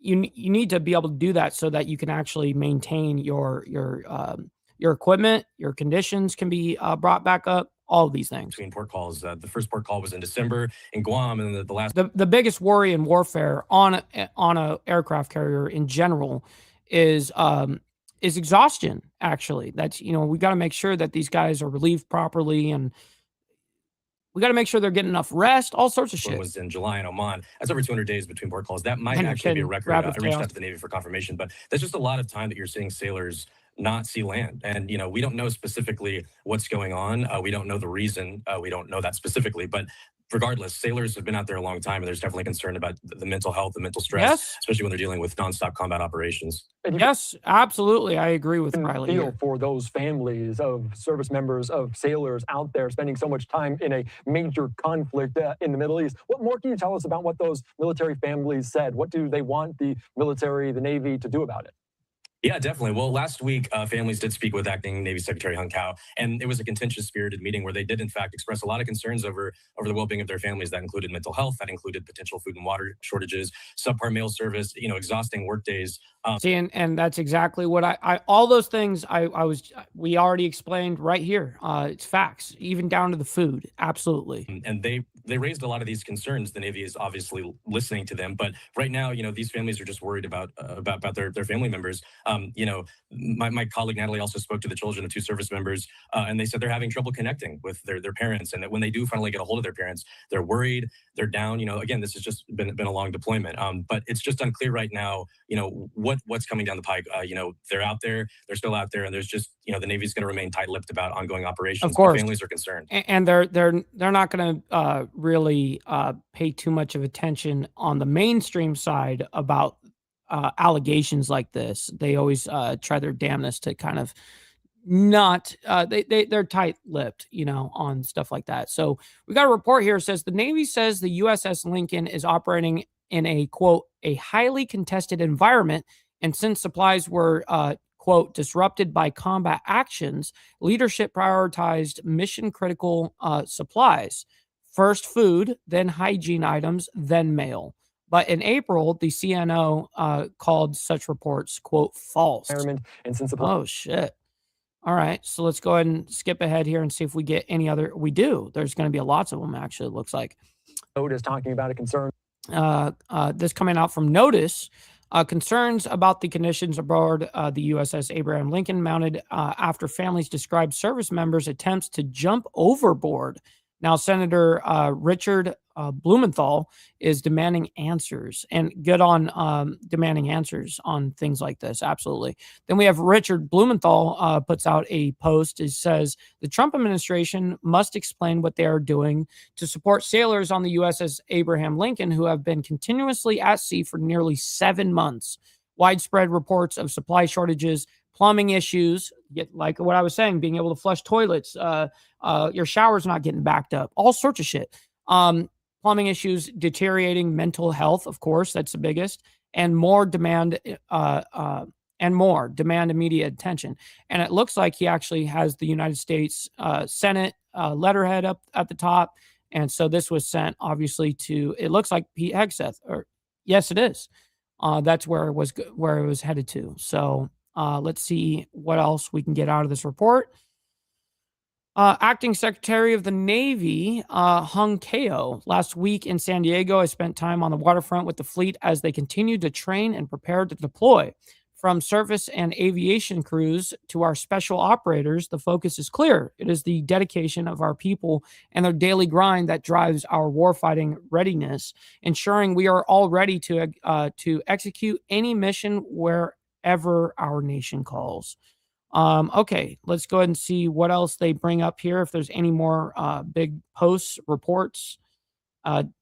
You need to be able to do that so that you can actually maintain your equipment, your conditions can be brought back up. All of these things. Between port calls, the first port call was in December in Guam, and the last. The biggest worry in warfare on a aircraft carrier in general is exhaustion. Actually, that's we got to make sure that these guys are relieved properly, and we got to make sure they're getting enough rest. All sorts of shit. Was in July in Oman. That's over 200 days between port calls. That might actually be a record. I reached out to the Navy for confirmation, but that's just a lot of time that you're seeing sailors not see land. And, we don't know specifically what's going on. We don't know the reason. We don't know that specifically. But regardless, sailors have been out there a long time, and there's definitely concern about the mental health, the mental stress, especially when they're dealing with nonstop combat operations. Yes, absolutely. I agree with Riley. Feel for those families of service members, of sailors out there spending so much time in a major conflict in the Middle East. What more can you tell us about what those military families said? What do they want the military, the Navy to do about it? Yeah, definitely. Well, last week, families did speak with Acting Navy Secretary Hung Kao, and it was a contentious, spirited meeting where they did, in fact, express a lot of concerns over the well-being of their families. That included mental health, that included potential food and water shortages, subpar mail service, exhausting work days. See, and that's exactly what I all those things we already explained right here. It's facts, even down to the food. Absolutely. And they raised a lot of these concerns. The Navy is obviously listening to them, but right now, these families are just worried about their family members. My colleague Natalie also spoke to the children of two service members, and they said they're having trouble connecting with their parents, and that when they do finally get a hold of their parents, they're worried, they're down. Again, this has just been a long deployment, but it's just unclear right now. What's coming down the pike. They're out there, they're still out there, and there's just the Navy's going to remain tight-lipped about ongoing operations. Of course, families are concerned, and they're not going to really pay too much of attention on the mainstream side about allegations like this. They always try their damnedest to kind of not they're tight-lipped on stuff like that. So we got a report here. It says the Navy says the USS Lincoln is operating in a quote a highly contested environment, and since supplies were quote disrupted by combat actions, leadership prioritized mission critical supplies, first food, then hygiene items, then mail. But in April, the CNO called such reports, quote, false. Oh, shit. All right. So let's go ahead and skip ahead here and see if we get any other. We do. There's going to be lots of them, actually, it looks like. Notice talking about a concern. This coming out from Notice. Concerns about the conditions aboard the USS Abraham Lincoln mounted after families described service members' attempts to jump overboard. Now, Senator Richard Blumenthal is demanding answers, and good on demanding answers on things like this. Absolutely. Then we have Richard Blumenthal puts out a post. It says the Trump administration must explain what they are doing to support sailors on the USS Abraham Lincoln who have been continuously at sea for nearly 7 months. Widespread reports of supply shortages, plumbing issues, like what I was saying, being able to flush toilets, your shower's not getting backed up, all sorts of shit. Plumbing issues, deteriorating mental health, of course, that's the biggest, and more demand immediate attention. And it looks like he actually has the United States Senate letterhead up at the top. And so this was sent, obviously, to, it looks like Pete Hegseth, or yes, it is. That's where it was headed to. So let's see what else we can get out of this report. Acting Secretary of the Navy, Hung Kao. Last week in San Diego, I spent time on the waterfront with the fleet as they continued to train and prepare to deploy. From surface and aviation crews to our special operators, the focus is clear. It is the dedication of our people and their daily grind that drives our warfighting readiness, ensuring we are all ready to execute any mission wherever our nation calls. Okay, let's go ahead and see what else they bring up here. If there's any more big posts, reports. Let's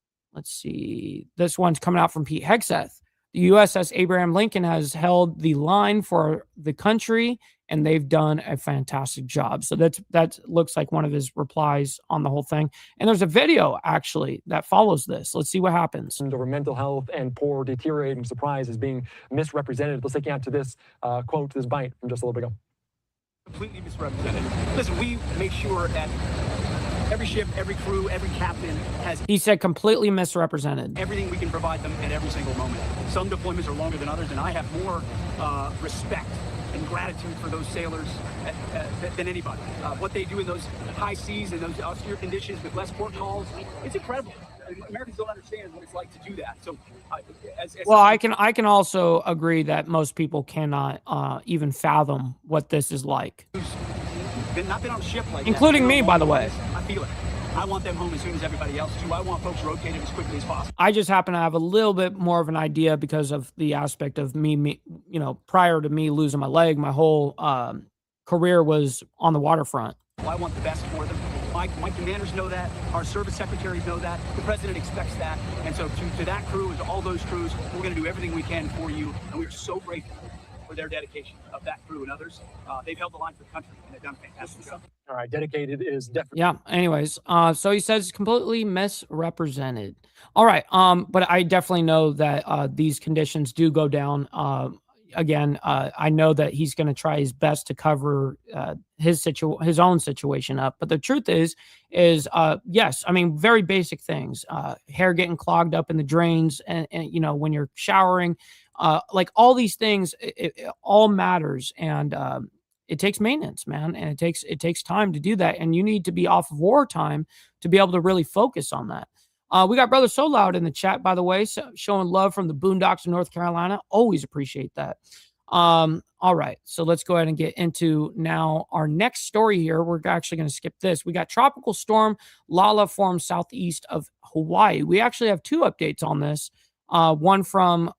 see. This one's coming out from Pete Hegseth. The USS Abraham Lincoln has held the line for the country, and they've done a fantastic job. So that looks like one of his replies on the whole thing. And there's a video actually that follows this. Let's see what happens. Over mental health and poor deteriorating surprise is being misrepresented. Let's take you out to this quote, this bite from just a little bit ago. Completely misrepresented. Listen, we make sure that every ship, every crew, every captain has... He said completely misrepresented. ...everything we can provide them at every single moment. Some deployments are longer than others, and I have more respect and gratitude for those sailors than anybody. What they do in those high seas and those austere conditions with less port calls, it's incredible. Americans don't understand what it's like to do that. So, well, I can also agree that most people cannot even fathom what this is like. Not been on a ship like including that. Me, by the way. I feel it. I want them home as soon as everybody else too. I want folks rotated as quickly as possible. I just happen to have a little bit more of an idea because of the aspect of me, you know, prior to me losing my leg, my whole career was on the waterfront. I want the best for them. My commanders know that. Our service secretaries know that. The president expects that. And so to that crew and to all those crews, we're going to do everything we can for you. And we're so grateful for their dedication of that crew and others. They've held the line for the country, and they've done a fantastic job. All right, dedicated is definitely... Yeah, anyways, so he says completely misrepresented. All right, but I definitely know that these conditions do go down. Again, I know that he's going to try his best to cover his own situation up. But the truth is yes, I mean, very basic things, hair getting clogged up in the drains and you know, when you're showering, like all these things, it all matters. And it takes maintenance, man. And it takes time to do that. And you need to be off of wartime to be able to really focus on that. We got Brother So Loud in the chat, by the way, so showing love from the boondocks of North Carolina. Always appreciate that. All right, so let's go ahead and get into now our next story here. We're actually going to skip this. We got Tropical Storm Lala formed southeast of Hawaii. We actually have two updates on this. One from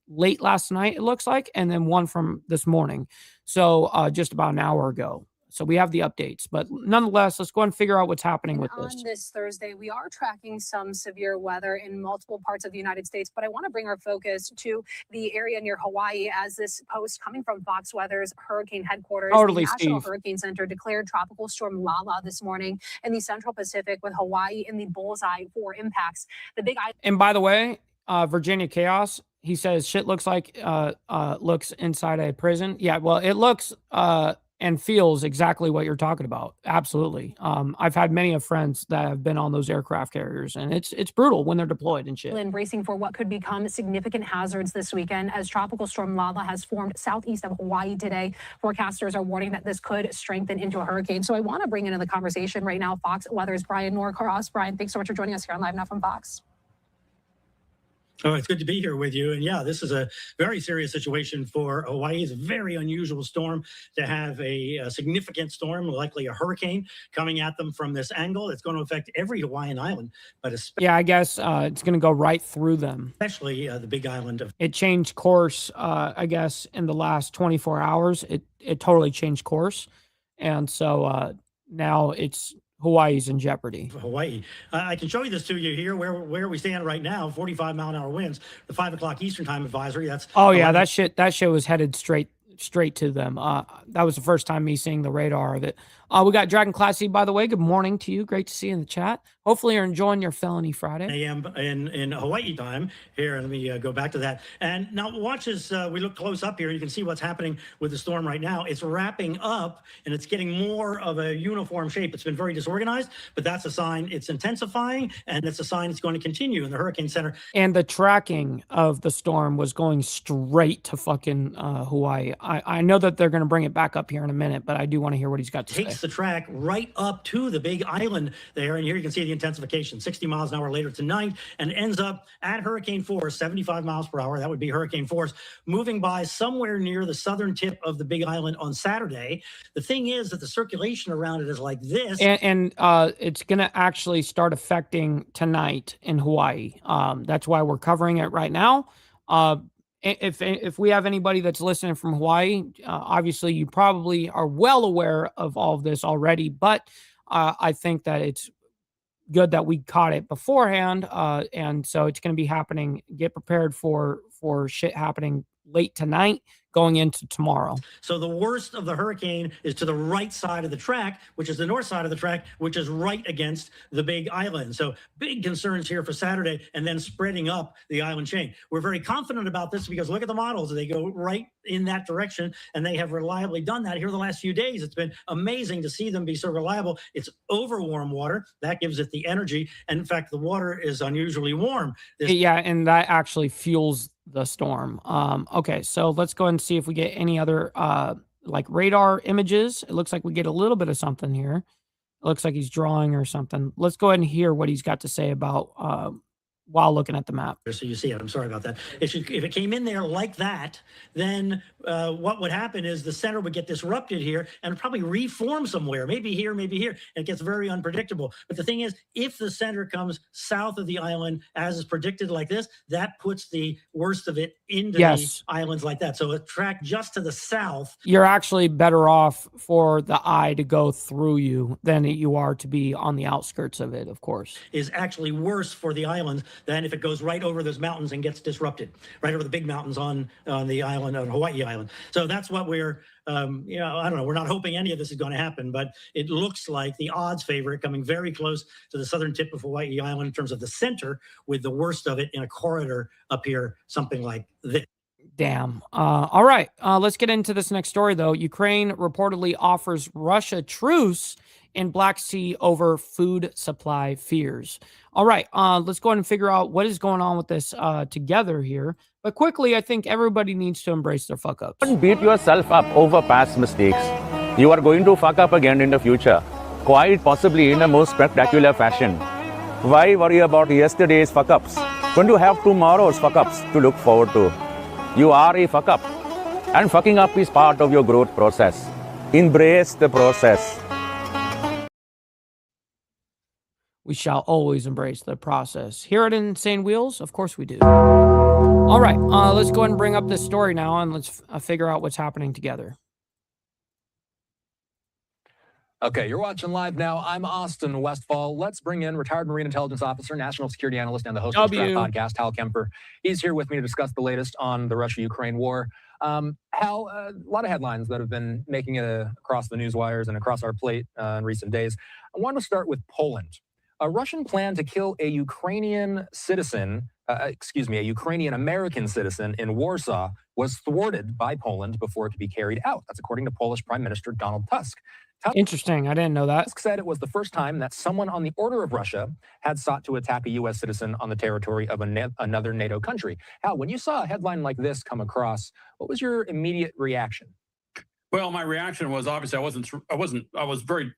late last night, it looks like, and then one from this morning. So just about an hour ago. So we have the updates, but nonetheless, let's go and figure out what's happening with this. On this Thursday, we are tracking some severe weather in multiple parts of the United States, but I want to bring our focus to the area near Hawaii as this post coming from Fox Weather's hurricane headquarters. Totally, the National Steve. Hurricane Center declared Tropical Storm Lala this morning in the Central Pacific with Hawaii in the bullseye for impacts. The big And by the way, Virginia Chaos, he says shit looks like looks inside a prison. Yeah, well, it looks and feels exactly what you're talking about. Absolutely. I've had many of friends that have been on those aircraft carriers, and it's brutal when they're deployed and shit. Bracing for what could become significant hazards this weekend as Tropical Storm Lala has formed southeast of Hawaii today. Forecasters are warning that this could strengthen into a hurricane. So I want to bring into the conversation right now Fox Weather's Brian Norcross. Brian, thanks so much for joining us here on Live Now from Fox. Oh, it's good to be here with you. And yeah, this is a very serious situation for Hawaii. It's a very unusual storm to have a significant storm, likely a hurricane, coming at them from this angle. It's going to affect every Hawaiian island, but yeah, I guess it's going to go right through them. Especially the big island of... It changed course, I guess, in the last 24 hours. It totally changed course. And so now it's... Hawaii's in jeopardy. Hawaii. I can show you this to you here where we stand right now. 45-mile-an-hour winds. The 5 o'clock Eastern time advisory. That's yeah, that shit was headed straight to them. That was the first time me seeing the radar of it. We got Dragon Classy, by the way. Good morning to you. Great to see you in the chat. Hopefully you're enjoying your Felony Friday. AM in Hawaii time. Here, let me go back to that. And now watch as we look close up here. You can see what's happening with the storm right now. It's wrapping up, and it's getting more of a uniform shape. It's been very disorganized, but that's a sign it's intensifying, and it's a sign it's going to continue in the Hurricane Center. And the tracking of the storm was going straight to fucking Hawaii. I know that they're going to bring it back up here in a minute, but I do want to hear what he's got to say. the track right up to the big island there. And here you can see the intensification, 60 miles an hour later tonight, and ends up at hurricane force, 75 miles per hour. That would be hurricane force, moving by somewhere near the southern tip of the big island on Saturday. The thing is that the circulation around it is like this. And it's going to actually start affecting tonight in Hawaii. That's why we're covering it right now. If we have anybody that's listening from Hawaii, obviously you probably are well aware of all of this already, but I think that it's good that we caught it beforehand. And so it's going to be happening. Get prepared for shit happening late tonight, going into tomorrow. So the worst of the hurricane is to the right side of the track, which is the north side of the track, which is right against the big island. So big concerns here for Saturday, and then spreading up the island chain. We're very confident about this because look at the models. They go right in that direction, and they have reliably done that here the last few days. It's been amazing to see them be so reliable. It's over warm water. That gives it the energy. And in fact, the water is unusually warm. Yeah, and that actually fuels the storm. Okay, so let's go ahead and see if we get any other like radar images. It looks like we get a little bit of something here. It looks like he's drawing or something. Let's go ahead and hear what he's got to say about while looking at the map. So you see it. I'm sorry about that. If it came in there like that, then what would happen is the center would get disrupted here and probably reform somewhere, maybe here, and it gets very unpredictable. But the thing is, if the center comes south of the island, as is predicted like this, that puts the worst of it into the islands like that. So a track just to the south. You're actually better off for the eye to go through you than you are to be on the outskirts of it, of course. Is actually worse for the islands than if it goes right over those mountains and gets disrupted, right over the big mountains on the island, on Hawaii Island. So that's what we're, I don't know, we're not hoping any of this is going to happen, but it looks like the odds favor it coming very close to the southern tip of Hawaii Island in terms of the center, with the worst of it in a corridor up here, something like this. Damn. All right. Let's get into this next story, though. Ukraine reportedly offers Russia truce in Black Sea over food supply fears. All right. Let's go ahead and figure out what is going on with this together here. But quickly, I think everybody needs to embrace their fuck ups. Don't beat yourself up over past mistakes. You are going to fuck up again in the future, quite possibly in a most spectacular fashion. Why worry about yesterday's fuck ups when you have tomorrow's fuck ups to look forward to? You are a fuck up, and fucking up is part of your growth process. Embrace the process. We shall always embrace the process. Here at Insane Wheels, of course we do. All right, let's go ahead and bring up this story now, and let's figure out what's happening together. Okay, you're watching live now. I'm Austin Westfall. Let's bring in retired Marine Intelligence Officer, National Security Analyst, and the host of the Strat podcast, Hal Kemper. He's here with me to discuss the latest on the Russia-Ukraine war. Hal, a lot of headlines that have been making it across the news wires and across our plate in recent days. I want to start with Poland. A Russian plan to kill a Ukrainian citizen, a Ukrainian-American citizen in Warsaw was thwarted by Poland before it could be carried out. That's according to Polish Prime Minister Donald Tusk. Interesting. I didn't know that. Tusk said it was the first time that someone on the order of Russia had sought to attack a U.S. citizen on the territory of another NATO country. Hal, when you saw a headline like this come across, what was your immediate reaction? Well, my reaction was obviously I was very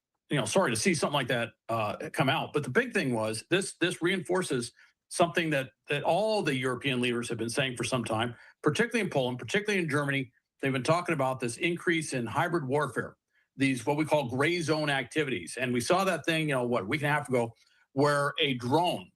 sorry to see something like that come out. But the big thing was this reinforces something that all the European leaders have been saying for some time, particularly in Poland, particularly in Germany. They've been talking about this increase in hybrid warfare, these what we call gray zone activities. And we saw that thing, a week and a half ago, where a drone.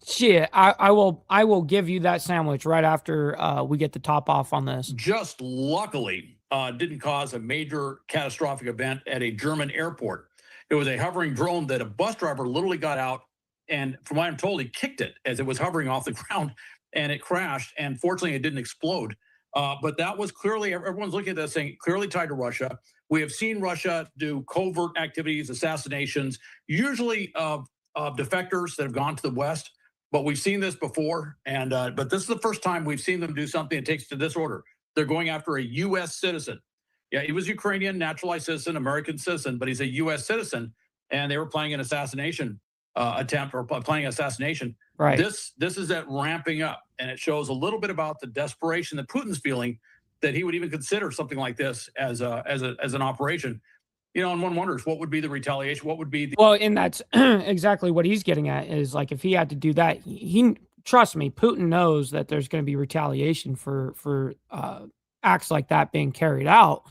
Shit, I will give you that sandwich right after we get the top off on this. Just luckily didn't cause a major catastrophic event at a German airport. It was a hovering drone that a bus driver literally got out, and from what I'm told, he kicked it as it was hovering off the ground, and it crashed. And fortunately, it didn't explode. But that was clearly, everyone's looking at that saying, clearly tied to Russia. We have seen Russia do covert activities, assassinations, usually of defectors that have gone to the West. But we've seen this before, and but this is the first time we've seen them do something that takes to this order. They're going after a U.S. citizen. Yeah, he was Ukrainian, naturalized citizen, American citizen, but he's a U.S. citizen, and they were planning an assassination attempt or planning assassination. Right. This is that ramping up, and it shows a little bit about the desperation that Putin's feeling that he would even consider something like this as an operation. And one wonders what would be the retaliation, what would be the Well, and that's exactly what he's getting at is like if he had to do that, he trust me, Putin knows that there's going to be retaliation for acts like that being carried out.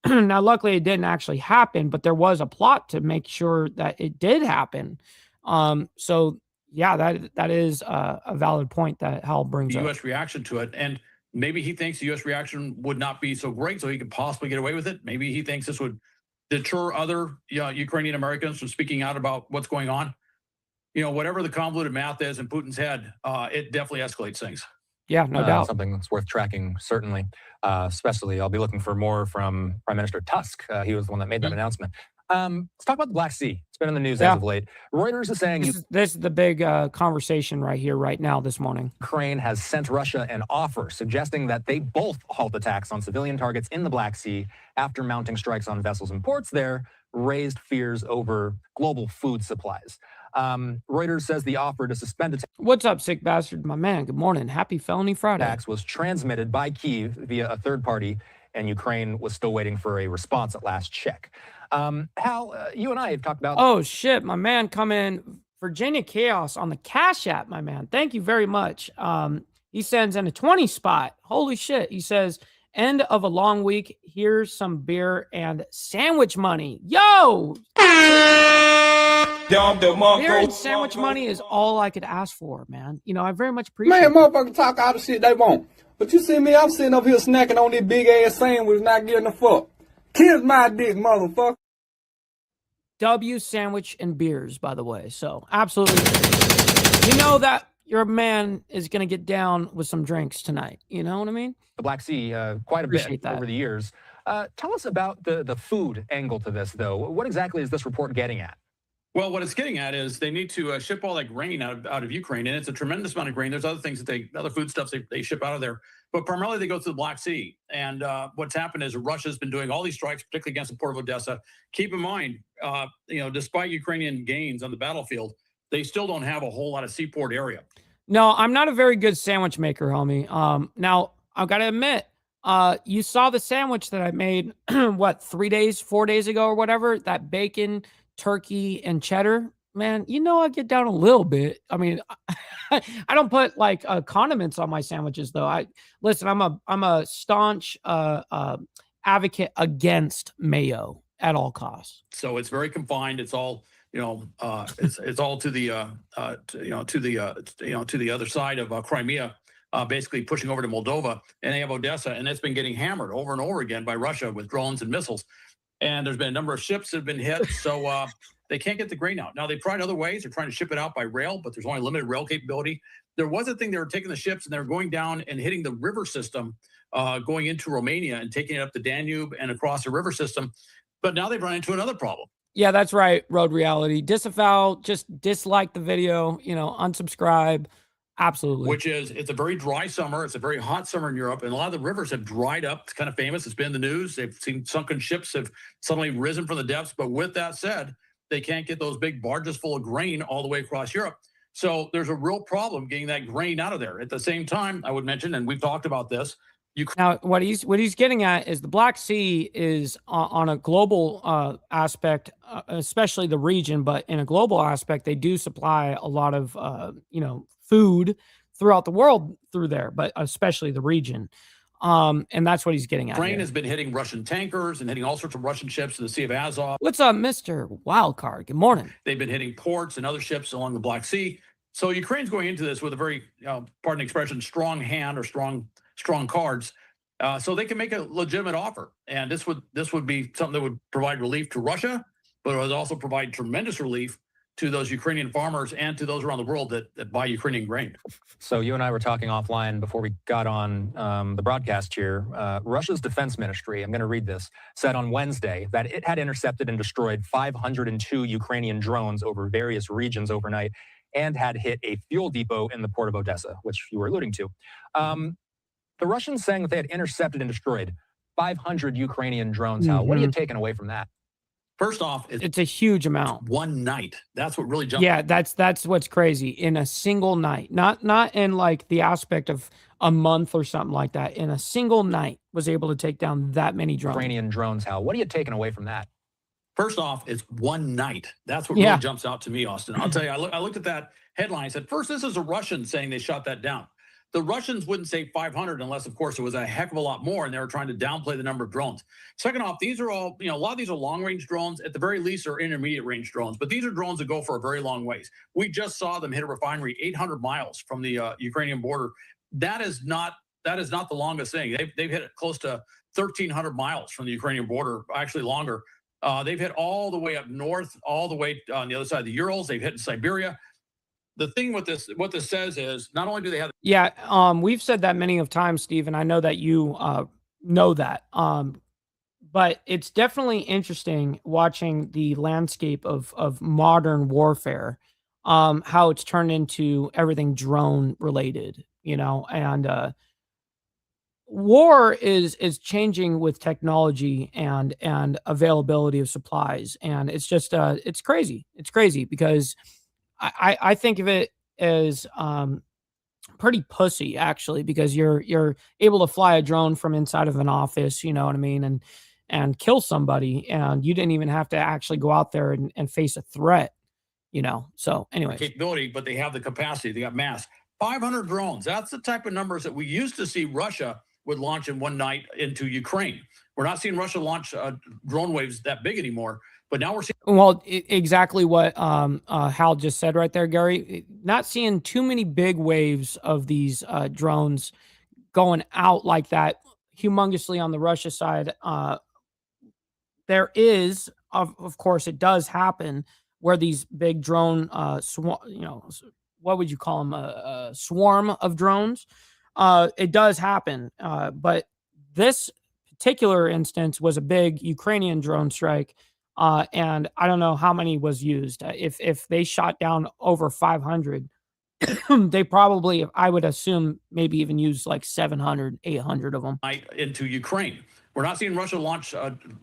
Now, luckily, it didn't actually happen, but there was a plot to make sure that it did happen. So, yeah, that is a valid point that Hal brings up. U.S. reaction to it. And maybe he thinks the U.S. reaction would not be so great, so he could possibly get away with it. Maybe he thinks this would deter other Ukrainian Americans from speaking out about what's going on. Whatever the convoluted math is in Putin's head, it definitely escalates things. Yeah, no doubt. Something that's worth tracking, certainly. Especially, I'll be looking for more from Prime Minister Tusk. He was the one that made that announcement. Let's talk about the Black Sea. It's been in the news as of late. Reuters is saying this is the big conversation right here, right now, this morning. Ukraine has sent Russia an offer suggesting that they both halt attacks on civilian targets in the Black Sea after mounting strikes on vessels and ports there raised fears over global food supplies. Reuters says the offer to suspend What's up, sick bastard? My man, good morning. Happy Felony Friday. attacks was transmitted by Kyiv via a third party, and Ukraine was still waiting for a response at last check. Hal, you and I have talked about... Oh, shit, my man coming Virginia Chaos on the Cash App, my man. Thank you very much. He sends in a 20 spot. Holy shit. He says, end of a long week. Here's some beer and sandwich money. Yo! Beer and sandwich money is all I could ask for, man. I very much appreciate it. Man, motherfuckers talk all the shit they want. But you see me, I'm sitting up here snacking on this big ass sandwich, not getting a fuck. Kiss my dick, motherfucker. W sandwich and beers, by the way. So absolutely. You know that your man is going to get down with some drinks tonight. You know what I mean? The Black Sea quite a bit over the years. Tell us about the food angle to this, though. What exactly is this report getting at? Well, what it's getting at is they need to ship all that grain out of Ukraine, and it's a tremendous amount of grain. There's other things that other foodstuffs they ship out of there, but primarily they go through the Black Sea. And what's happened is Russia's been doing all these strikes, particularly against the port of Odessa. Keep in mind, despite Ukrainian gains on the battlefield, they still don't have a whole lot of seaport area. No, I'm not a very good sandwich maker, homie. Now I've got to admit, you saw the sandwich that I made, 4 days ago or whatever, that bacon, turkey, and cheddar, man, I get down a little bit. I mean, I don't put like condiments on my sandwiches though. I'm a staunch advocate against mayo at all costs. So it's very confined. It's all, it's all to the other side of Crimea, basically pushing over to Moldova, and they have Odessa, and it's been getting hammered over and over again by Russia with drones and missiles. And there's been a number of ships that have been hit, so they can't get the grain out. Now, they've tried other ways. They're trying to ship it out by rail, but there's only limited rail capability. There was a thing, they were taking the ships and they were going down and hitting the river system, going into Romania and taking it up the Danube and across the river system. But now they've run into another problem. Yeah, that's right, Road Reality. Disavow, just dislike the video, unsubscribe. Absolutely. Which is, it's a very dry summer. It's a very hot summer in Europe. And a lot of the rivers have dried up. It's kind of famous. It's been in the news. They've seen sunken ships have suddenly risen from the depths. But with that said, they can't get those big barges full of grain all the way across Europe. So there's a real problem getting that grain out of there. At the same time, I would mention, and we've talked about this. Now, what he's getting at is the Black Sea is on a global aspect, especially the region, but in a global aspect, they do supply a lot of, food throughout the world through there, but especially the region. And that's what he's getting at. Grain has been hitting Russian tankers and hitting all sorts of Russian ships in the Sea of Azov. What's up, Mr. Wildcard? Good morning. They've been hitting ports and other ships along the Black Sea. So Ukraine's going into this with a very, pardon the expression, strong hand or strong cards. So they can make a legitimate offer. And this would be something that would provide relief to Russia, but it would also provide tremendous relief to those Ukrainian farmers and to those around the world that buy Ukrainian grain. So you and I were talking offline before we got on the broadcast here. Russia's defense ministry, I'm going to read this, said on Wednesday that it had intercepted and destroyed 502 Ukrainian drones over various regions overnight and had hit a fuel depot in the port of Odessa, which you were alluding to. The Russians saying that they had intercepted and destroyed 500 Ukrainian drones. Hal, what are you taking away from that? First off, it's a huge amount. One night. That's what really jumped. Yeah, that's what's crazy. In a single night, not in like the aspect of a month or something like that. In a single night, was able to take down that many drones. Ukrainian drones. Hal, what are you taking away from that? First off, it's one night. That's what really jumps out to me, Austin. I'll tell you, I looked at that headline. I said, first, this is a Russian saying they shot that down. The Russians wouldn't say 500 unless, of course, it was a heck of a lot more, and they were trying to downplay the number of drones. Second off, these are all, a lot of these are long-range drones. At the very least, are intermediate-range drones, but these are drones that go for a very long ways. We just saw them hit a refinery 800 miles from the Ukrainian border. That is not the longest thing. They've hit it close to 1,300 miles from the Ukrainian border, actually longer. They've hit all the way up north, all the way on the other side of the Urals. They've hit in Siberia. The thing with this, what this says is, not only do they have, we've said that many of times, Steve, and I know that you know that. But it's definitely interesting watching the landscape of modern warfare, how it's turned into everything drone related, and war is changing with technology and availability of supplies, and it's just it's crazy. It's crazy because I think of it as pretty pussy, actually, because you're able to fly a drone from inside of an office, you know what I mean, and kill somebody, and you didn't even have to actually go out there and face a threat, So anyways, capability, but they have the capacity. They got mass. 500 drones. That's the type of numbers that we used to see Russia would launch in one night into Ukraine. We're not seeing Russia launch drone waves that big anymore, but now we're seeing. Well, exactly what Hal just said right there, Gary. Not seeing too many big waves of these drones going out like that humongously on the Russia side. There is, of course, it does happen where these big drone, what would you call them? A swarm of drones. It does happen, but this particular instance was a big Ukrainian drone strike, and I don't know how many was used. If they shot down over 500, they probably, I would assume, maybe even used like 700, 800 of them. Into Ukraine. We're not seeing Russia launch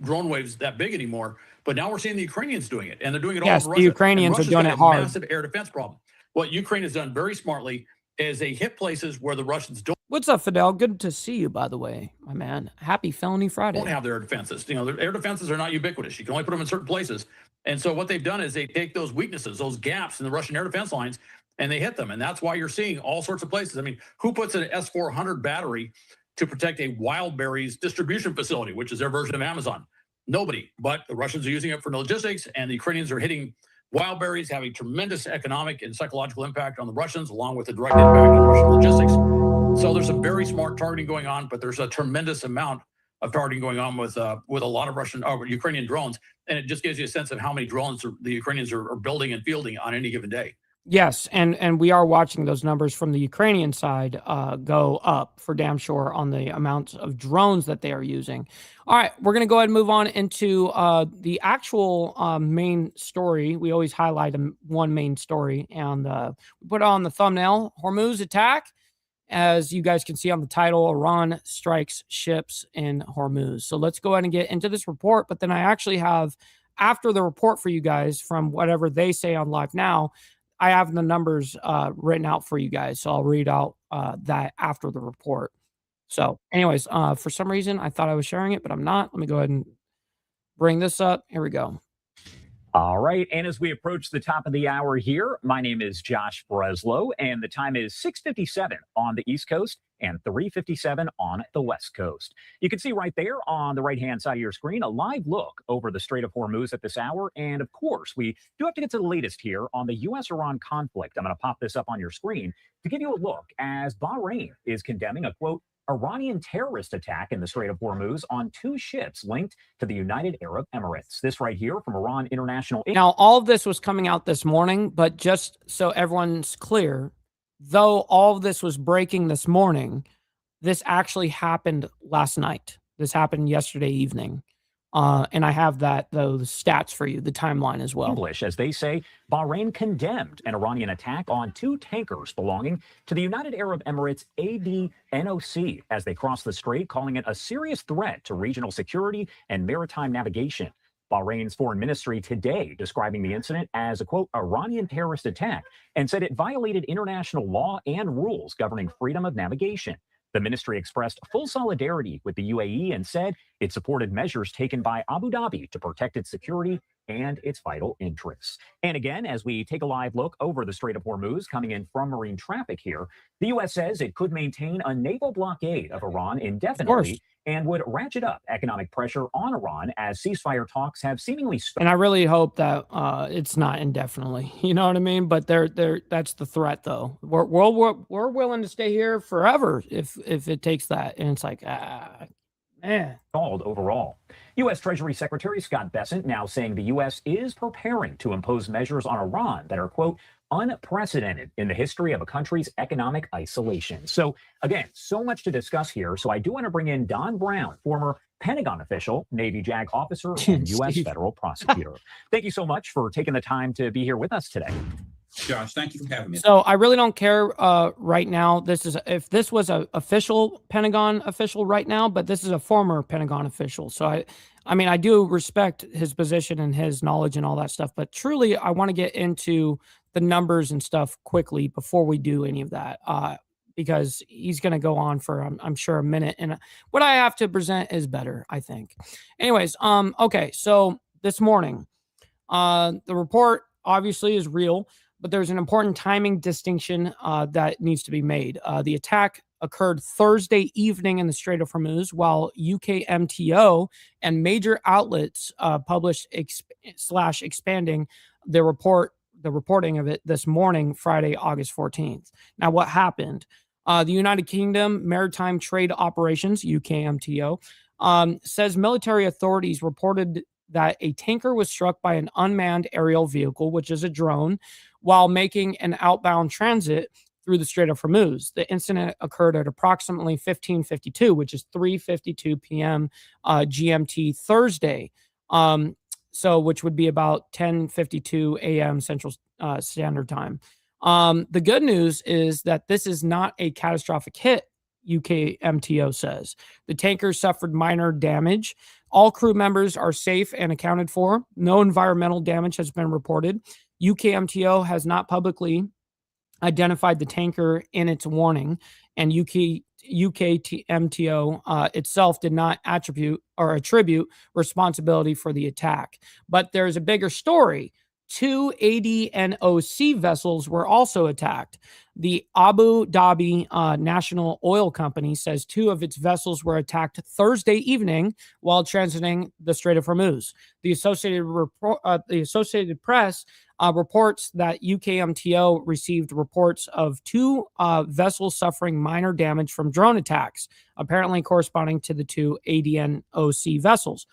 drone waves that big anymore, but now we're seeing the Ukrainians doing it, and they're doing it all over Russia. The Ukrainians are doing it hard. Massive air defense problem. What Ukraine has done very smartly is they hit places where the Russians don't. What's up, Fidel? Good to see you, by the way, my man. Happy Felony Friday. Don't have their air defenses. Their air defenses are not ubiquitous. You can only put them in certain places. And so what they've done is they take those weaknesses, those gaps in the Russian air defense lines, and they hit them. And that's why you're seeing all sorts of places. I mean, who puts an S-400 battery to protect a wild berries distribution facility, which is their version of Amazon? Nobody. But the Russians are using it for logistics, and the Ukrainians are hitting wild berries, having tremendous economic and psychological impact on the Russians, along with the direct impact on Russian logistics. So there's some very smart targeting going on, but there's a tremendous amount of targeting going on with a lot of Ukrainian drones, and it just gives you a sense of how many drones the Ukrainians are building and fielding on any given day. Yes, and we are watching those numbers from the Ukrainian side go up for damn sure on the amount of drones that they are using. All right, we're going to go ahead and move on into the actual main story. We always highlight one main story, and we put on the thumbnail, Hormuz attack. As you guys can see on the title, Iran strikes ships in Hormuz. So let's go ahead and get into this report, but then I actually have, after the report for you guys, from whatever they say on Live Now, I have the numbers written out for you guys, so I'll read out that after the report. So anyways, for some reason, I thought I was sharing it, but I'm not. Let me go ahead and bring this up. Here we go. All right, and as we approach the top of the hour here, my name is Josh Breslow, and the time is 6:57 on the East Coast and 3:57 on the West Coast. You can see right there on the right-hand side of your screen a live look over the Strait of Hormuz at this hour, and of course, we do have to get to the latest here on the U.S.-Iran conflict. I'm going to pop this up on your screen to give you a look as Bahrain is condemning a, quote, Iranian terrorist attack in the Strait of Hormuz on 2 ships linked to the United Arab Emirates. This right here from Iran International. Now, all of this was coming out this morning, but just so everyone's clear, though all of this was breaking this morning, this actually happened last night. This happened yesterday evening. And I have those stats for you, the timeline as well. English, as they say, Bahrain condemned an Iranian attack on 2 tankers belonging to the United Arab Emirates ADNOC as they crossed the strait, calling it a serious threat to regional security and maritime navigation. Bahrain's foreign ministry today describing the incident as a, quote, Iranian terrorist attack, and said it violated international law and rules governing freedom of navigation. The ministry expressed full solidarity with the UAE and said It supported measures taken by Abu Dhabi to protect its security and its vital interests. And again, as we take a live look over the Strait of Hormuz coming in from marine traffic here, the U.S. says it could maintain a naval blockade of Iran indefinitely and would ratchet up economic pressure on Iran as ceasefire talks have seemingly And I really hope that it's not indefinitely. You know what I mean? But that's the threat, though. We're willing to stay here forever if it takes that. And it's like, man. Called overall. U.S. Treasury Secretary Scott Bessent now saying the U.S. is preparing to impose measures on Iran that are, quote, unprecedented in the history of a country's economic isolation. So again, so much to discuss here. So I do want to bring in Don Brown, former Pentagon official, Navy JAG officer, and U.S. federal prosecutor. Thank you so much for taking the time to be here with us today. Josh, thank you for having me. So I really don't care right now. If this was an official Pentagon official right now, but this is a former Pentagon official. So I mean, I do respect his position and his knowledge and all that stuff, but truly I want to get into the numbers and stuff quickly before we do any of that, because he's going to go on for, I'm sure, a minute. And what I have to present is better, I think. Anyways, okay, so this morning, the report obviously is real, but there's an important timing distinction that needs to be made. The attack occurred Thursday evening in the Strait of Hormuz, while UKMTO and major outlets published expanding the reporting of it this morning, Friday, August 14th. Now, what happened? The United Kingdom Maritime Trade Operations, UKMTO, says military authorities reported that a tanker was struck by an unmanned aerial vehicle, which is a drone, while making an outbound transit through the Strait of Hormuz. The incident occurred at approximately 15:52, which is 3:52 p.m. GMT Thursday. So which would be about 10:52 a.m. Central Standard Time. The good news is that this is not a catastrophic hit, UKMTO says. The tanker suffered minor damage. All crew members are safe and accounted for. No environmental damage has been reported. UKMTO has not publicly identified the tanker in its warning, and UKMTO itself did not attribute responsibility for the attack. But there's a bigger story. 2 ADNOC vessels were also attacked. The Abu Dhabi National Oil Company says 2 of its vessels were attacked Thursday evening while transiting the Strait of Hormuz. The Associated Press reports that UKMTO received reports of 2 vessels suffering minor damage from drone attacks, apparently corresponding to the 2 ADNOC vessels.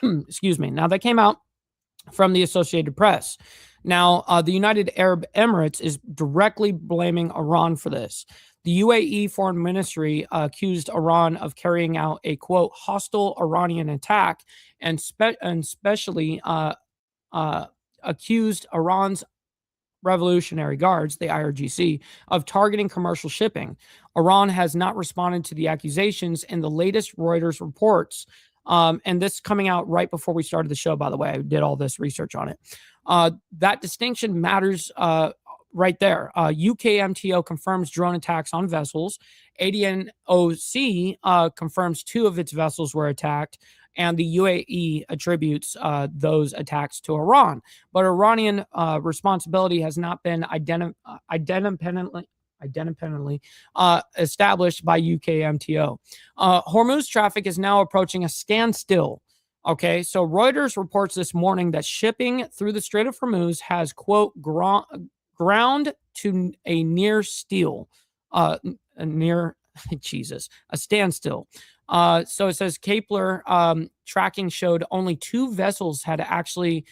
Excuse me. Now, that came out from the Associated Press. Now, the United Arab Emirates is directly blaming Iran for this. The UAE Foreign Ministry accused Iran of carrying out a, quote, hostile Iranian attack, and especially accused Iran's Revolutionary Guards, the IRGC, of targeting commercial shipping. Iran has not responded to the accusations in the latest Reuters reports. And this coming out right before we started the show, by the way. I did all this research on it. That distinction matters right there. UKMTO confirms drone attacks on vessels. ADNOC confirms 2 of its vessels were attacked, and the UAE attributes those attacks to Iran. But Iranian responsibility has not been independently established by UKMTO. Hormuz traffic is now approaching a standstill. Okay, so Reuters reports this morning that shipping through the Strait of Hormuz has, quote, ground to a near still, a standstill. So it says Kepler tracking showed only 2 vessels had actually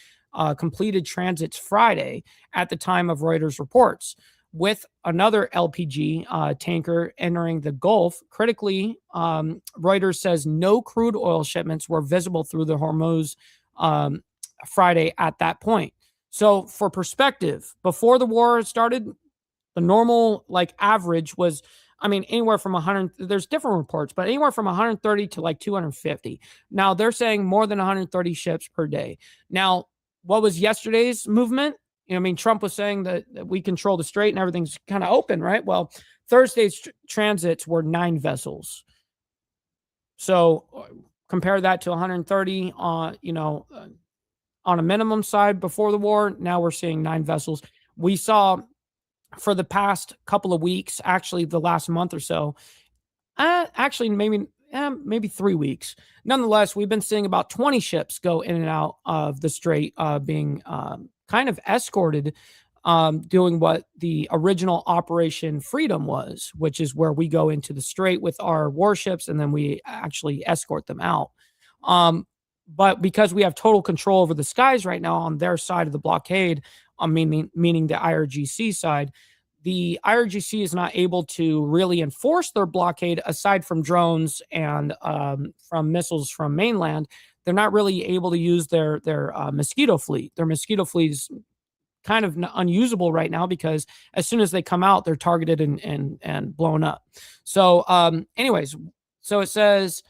completed transits Friday at the time of Reuters reports, with another LPG tanker entering the Gulf. Critically, Reuters says no crude oil shipments were visible through the Hormuz Friday at that point. So for perspective, before the war started, the normal average was, I mean, anywhere from 100, there's different reports, but anywhere from 130 to 250. Now they're saying more than 130 ships per day. Now, what was yesterday's movement? You know, I mean, Trump was saying that we control the strait and everything's kind of open, right? Well, Thursday's transits were 9 vessels. So Compare that to 130 on, on a minimum side before the war. Now we're seeing 9 vessels. We saw for the past couple of weeks, actually the last month or so, actually maybe 3 weeks. Nonetheless, we've been seeing about 20 ships go in and out of the strait, being kind of escorted, doing what the original Operation Freedom was, which is where we go into the strait with our warships and then we actually escort them out. But because we have total control over the skies right now on their side of the blockade, meaning the IRGC side, the IRGC is not able to really enforce their blockade aside from drones and from missiles from mainland. They're not really able to use their mosquito fleet. Their mosquito fleet is kind of unusable right now because as soon as they come out, they're targeted and blown up. So anyways, so it says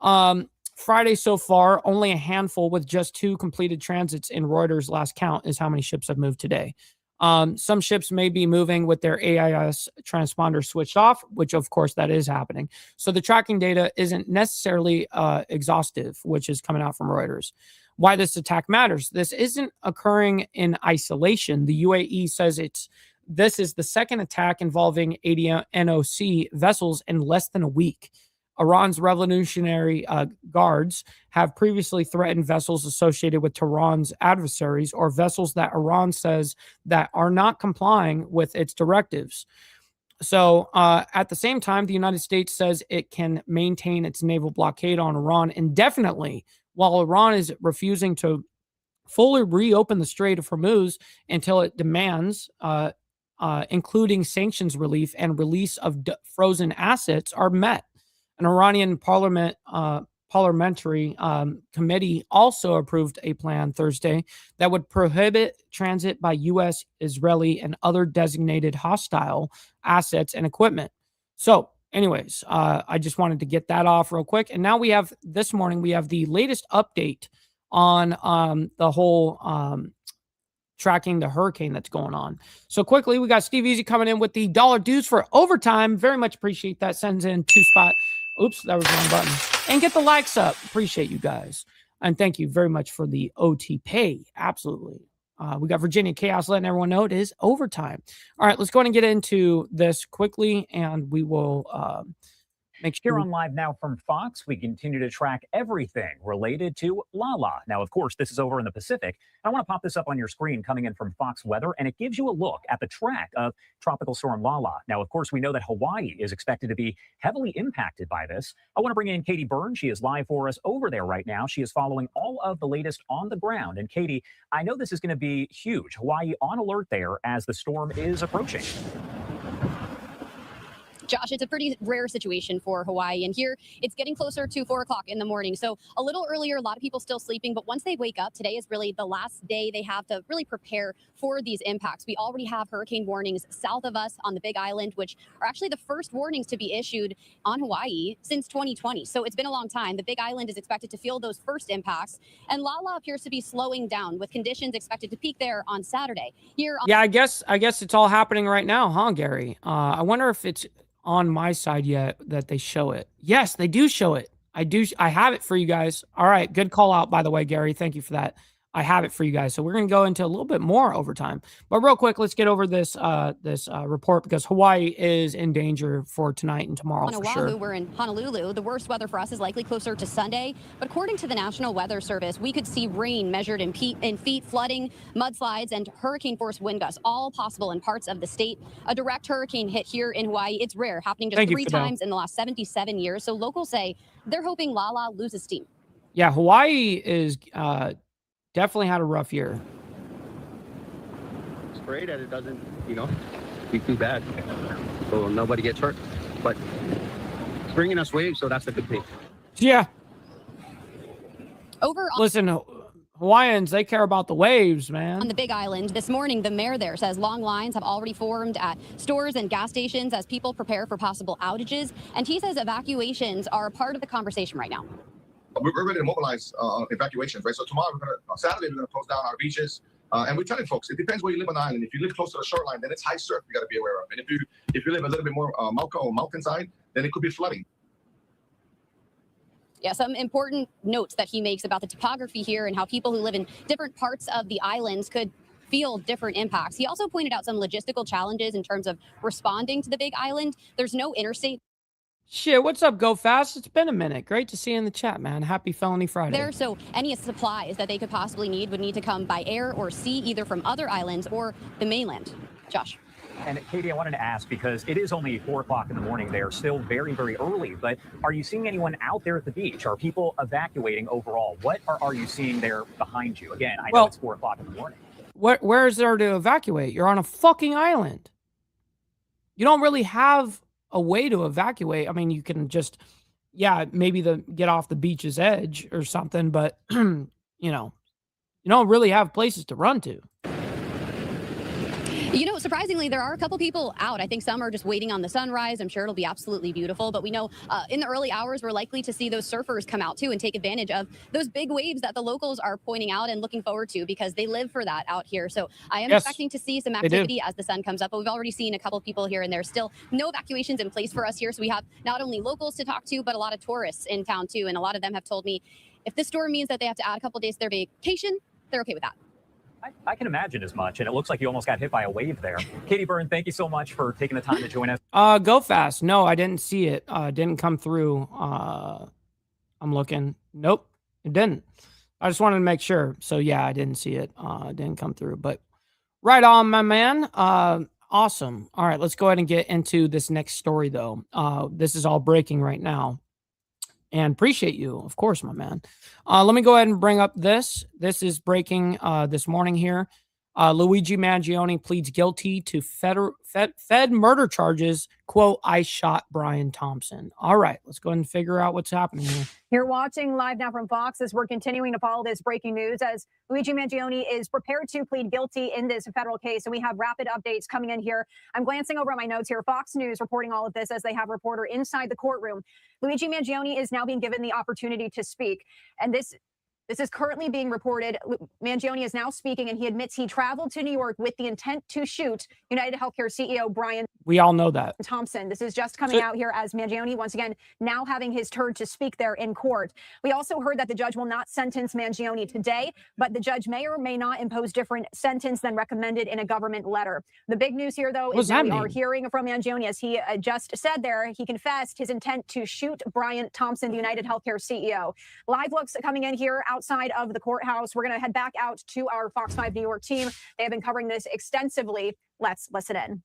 Friday so far, only a handful with just 2 completed transits in Reuters' last count is how many ships have moved today. Some ships may be moving with their AIS transponder switched off, which of course that is happening. So the tracking data isn't necessarily exhaustive, which is coming out from Reuters. Why this attack matters. This isn't occurring in isolation. The UAE says this is the second attack involving ADNOC vessels in less than a week. Iran's Revolutionary Guards have previously threatened vessels associated with Tehran's adversaries or vessels that Iran says that are not complying with its directives. So at the same time, the United States says it can maintain its naval blockade on Iran indefinitely, while Iran is refusing to fully reopen the Strait of Hormuz until it demands, including sanctions relief and release of frozen assets, are met. An Iranian parliamentary committee also approved a plan Thursday that would prohibit transit by U.S., Israeli, and other designated hostile assets and equipment. So anyways, I just wanted to get that off real quick. And now this morning, we have the latest update on the whole tracking the hurricane that's going on. So quickly, we got Steve Easy coming in with the dollar dues for overtime. Very much appreciate that. Sends in 2 spot. Oops, that was the wrong button. And get the likes up. Appreciate you guys. And thank you very much for the OT pay. Absolutely. We got Virginia Chaos letting everyone know it is overtime. All right, let's go ahead and get into this quickly, and we will make sure. Here on Live Now from Fox, we continue to track everything related to Lala. Now, of course, this is over in the Pacific. I want to pop this up on your screen coming in from Fox Weather, and it gives you a look at the track of Tropical Storm Lala. Now, of course, we know that Hawaii is expected to be heavily impacted by this. I want to bring in Katie Byrne. She is live for us over there right now. She is following all of the latest on the ground. And Katie, I know this is going to be huge. Hawaii on alert there as the storm is approaching. Josh, it's a pretty rare situation for Hawaii. And here it's getting closer to 4 o'clock in the morning. So a little earlier, a lot of people still sleeping. But once they wake up, today is really the last day they have to really prepare for these impacts. We already have hurricane warnings south of us on the Big Island, which are actually the first warnings to be issued on Hawaii since 2020. So it's been a long time. The Big Island is expected to feel those first impacts. And Lala appears to be slowing down with conditions expected to peak there on Saturday. Yeah, I guess it's all happening right now, huh, Gary? I wonder if it's on my side yet that they show it. Yes, they do show it. I have it for you guys. All right, good call out, by the way, Gary. Thank you for that. I have it for you guys. So we're going to go into a little bit more overtime. But real quick, let's get over this report because Hawaii is in danger for tonight and tomorrow. On for Oahu, sure. We're in Honolulu. The worst weather for us is likely closer to Sunday. But according to the National Weather Service, we could see rain measured in feet, flooding, mudslides, and hurricane-force wind gusts, all possible in parts of the state. A direct hurricane hit here in Hawaii. It's rare, happening just 3 times in the last 77 years. So locals say they're hoping Lala loses steam. Yeah, Hawaii is definitely had a rough year. It's great that it doesn't, be too bad. So nobody gets hurt. But it's bringing us waves, so that's a good thing. Yeah. Listen, Hawaiians, they care about the waves, man. On the Big Island this morning, the mayor there says long lines have already formed at stores and gas stations as people prepare for possible outages. And he says evacuations are a part of the conversation right now. We're ready to mobilize evacuations, right? So tomorrow, Saturday, we're going to close down our beaches. And we're telling folks, it depends where you live on the island. If you live close to the shoreline, then it's high surf you got to be aware of. And if you live a little bit more mauka or mountainside, then it could be flooding. Yeah, some important notes that he makes about the topography here and how people who live in different parts of the islands could feel different impacts. He also pointed out some logistical challenges in terms of responding to the big island. There's no interstate Shit, what's up, Go Fast? It's been a minute. Great to see you in the chat, man. Happy Felony Friday. there, so any supplies that they could possibly need would need to come by air or sea, either from other islands or the mainland. Josh. And Katie, I wanted to ask, because it is only 4 o'clock in the morning there, still very, very early, but are you seeing anyone out there at the beach? Are people evacuating overall? What are you seeing there behind you? Again, I know it's 4 o'clock in the morning. Where is there to evacuate? You're on a fucking island. You don't really have a way to evacuate. I mean, you can just, maybe get off the beach's edge or something, but you don't really have places to run to. You know, surprisingly, there are a couple people out. I think some are just waiting on the sunrise. I'm sure it'll be absolutely beautiful. But we know in the early hours, we're likely to see those surfers come out too and take advantage of those big waves that the locals are pointing out and looking forward to, because they live for that out here. So I am expecting to see some activity as the sun comes up. But we've already seen a couple people here and there. Still no evacuations in place for us here. So we have not only locals to talk to, but a lot of tourists in town too. And a lot of them have told me if this storm means that they have to add a couple days to their vacation, they're okay with that. I can imagine as much, and it looks like you almost got hit by a wave there. Katie Byrne, thank you so much for taking the time to join us. Go Fast. No, I didn't see it. Didn't come through. I'm looking. Nope, it didn't. I just wanted to make sure. So yeah, I didn't see it. Didn't come through. But right on, my man. Awesome. All right, let's go ahead and get into this next story, though. This is all breaking right now. And appreciate you, of course, my man. Let me go ahead and bring up this. This is breaking this morning here. Luigi Mangione pleads guilty to Fed murder charges. Quote, I shot Brian Thompson. All right, let's go ahead and figure out what's happening here. You're watching live now from Fox as we're continuing to follow this breaking news as Luigi Mangione is prepared to plead guilty in this federal case. And we have rapid updates coming in here. I'm glancing over at my notes here. Fox News reporting all of this as they have a reporter inside the courtroom. Luigi Mangione is now being given the opportunity to speak. And this is currently being reported. Mangione is now speaking, and he admits he traveled to New York with the intent to shoot United Healthcare CEO Brian We all know that. Thompson. This is just coming out here as Mangione, once again, now having his turn to speak there in court. We also heard that the judge will not sentence Mangione today, but the judge may or may not impose different sentence than recommended in a government letter. The big news here, though, is that we are hearing from Mangione, as he just said there, he confessed his intent to shoot Brian Thompson, the United Healthcare CEO. Live looks coming in here outside of the courthouse. We're going to head back out to our Fox 5 New York team. They have been covering this extensively. Let's listen in.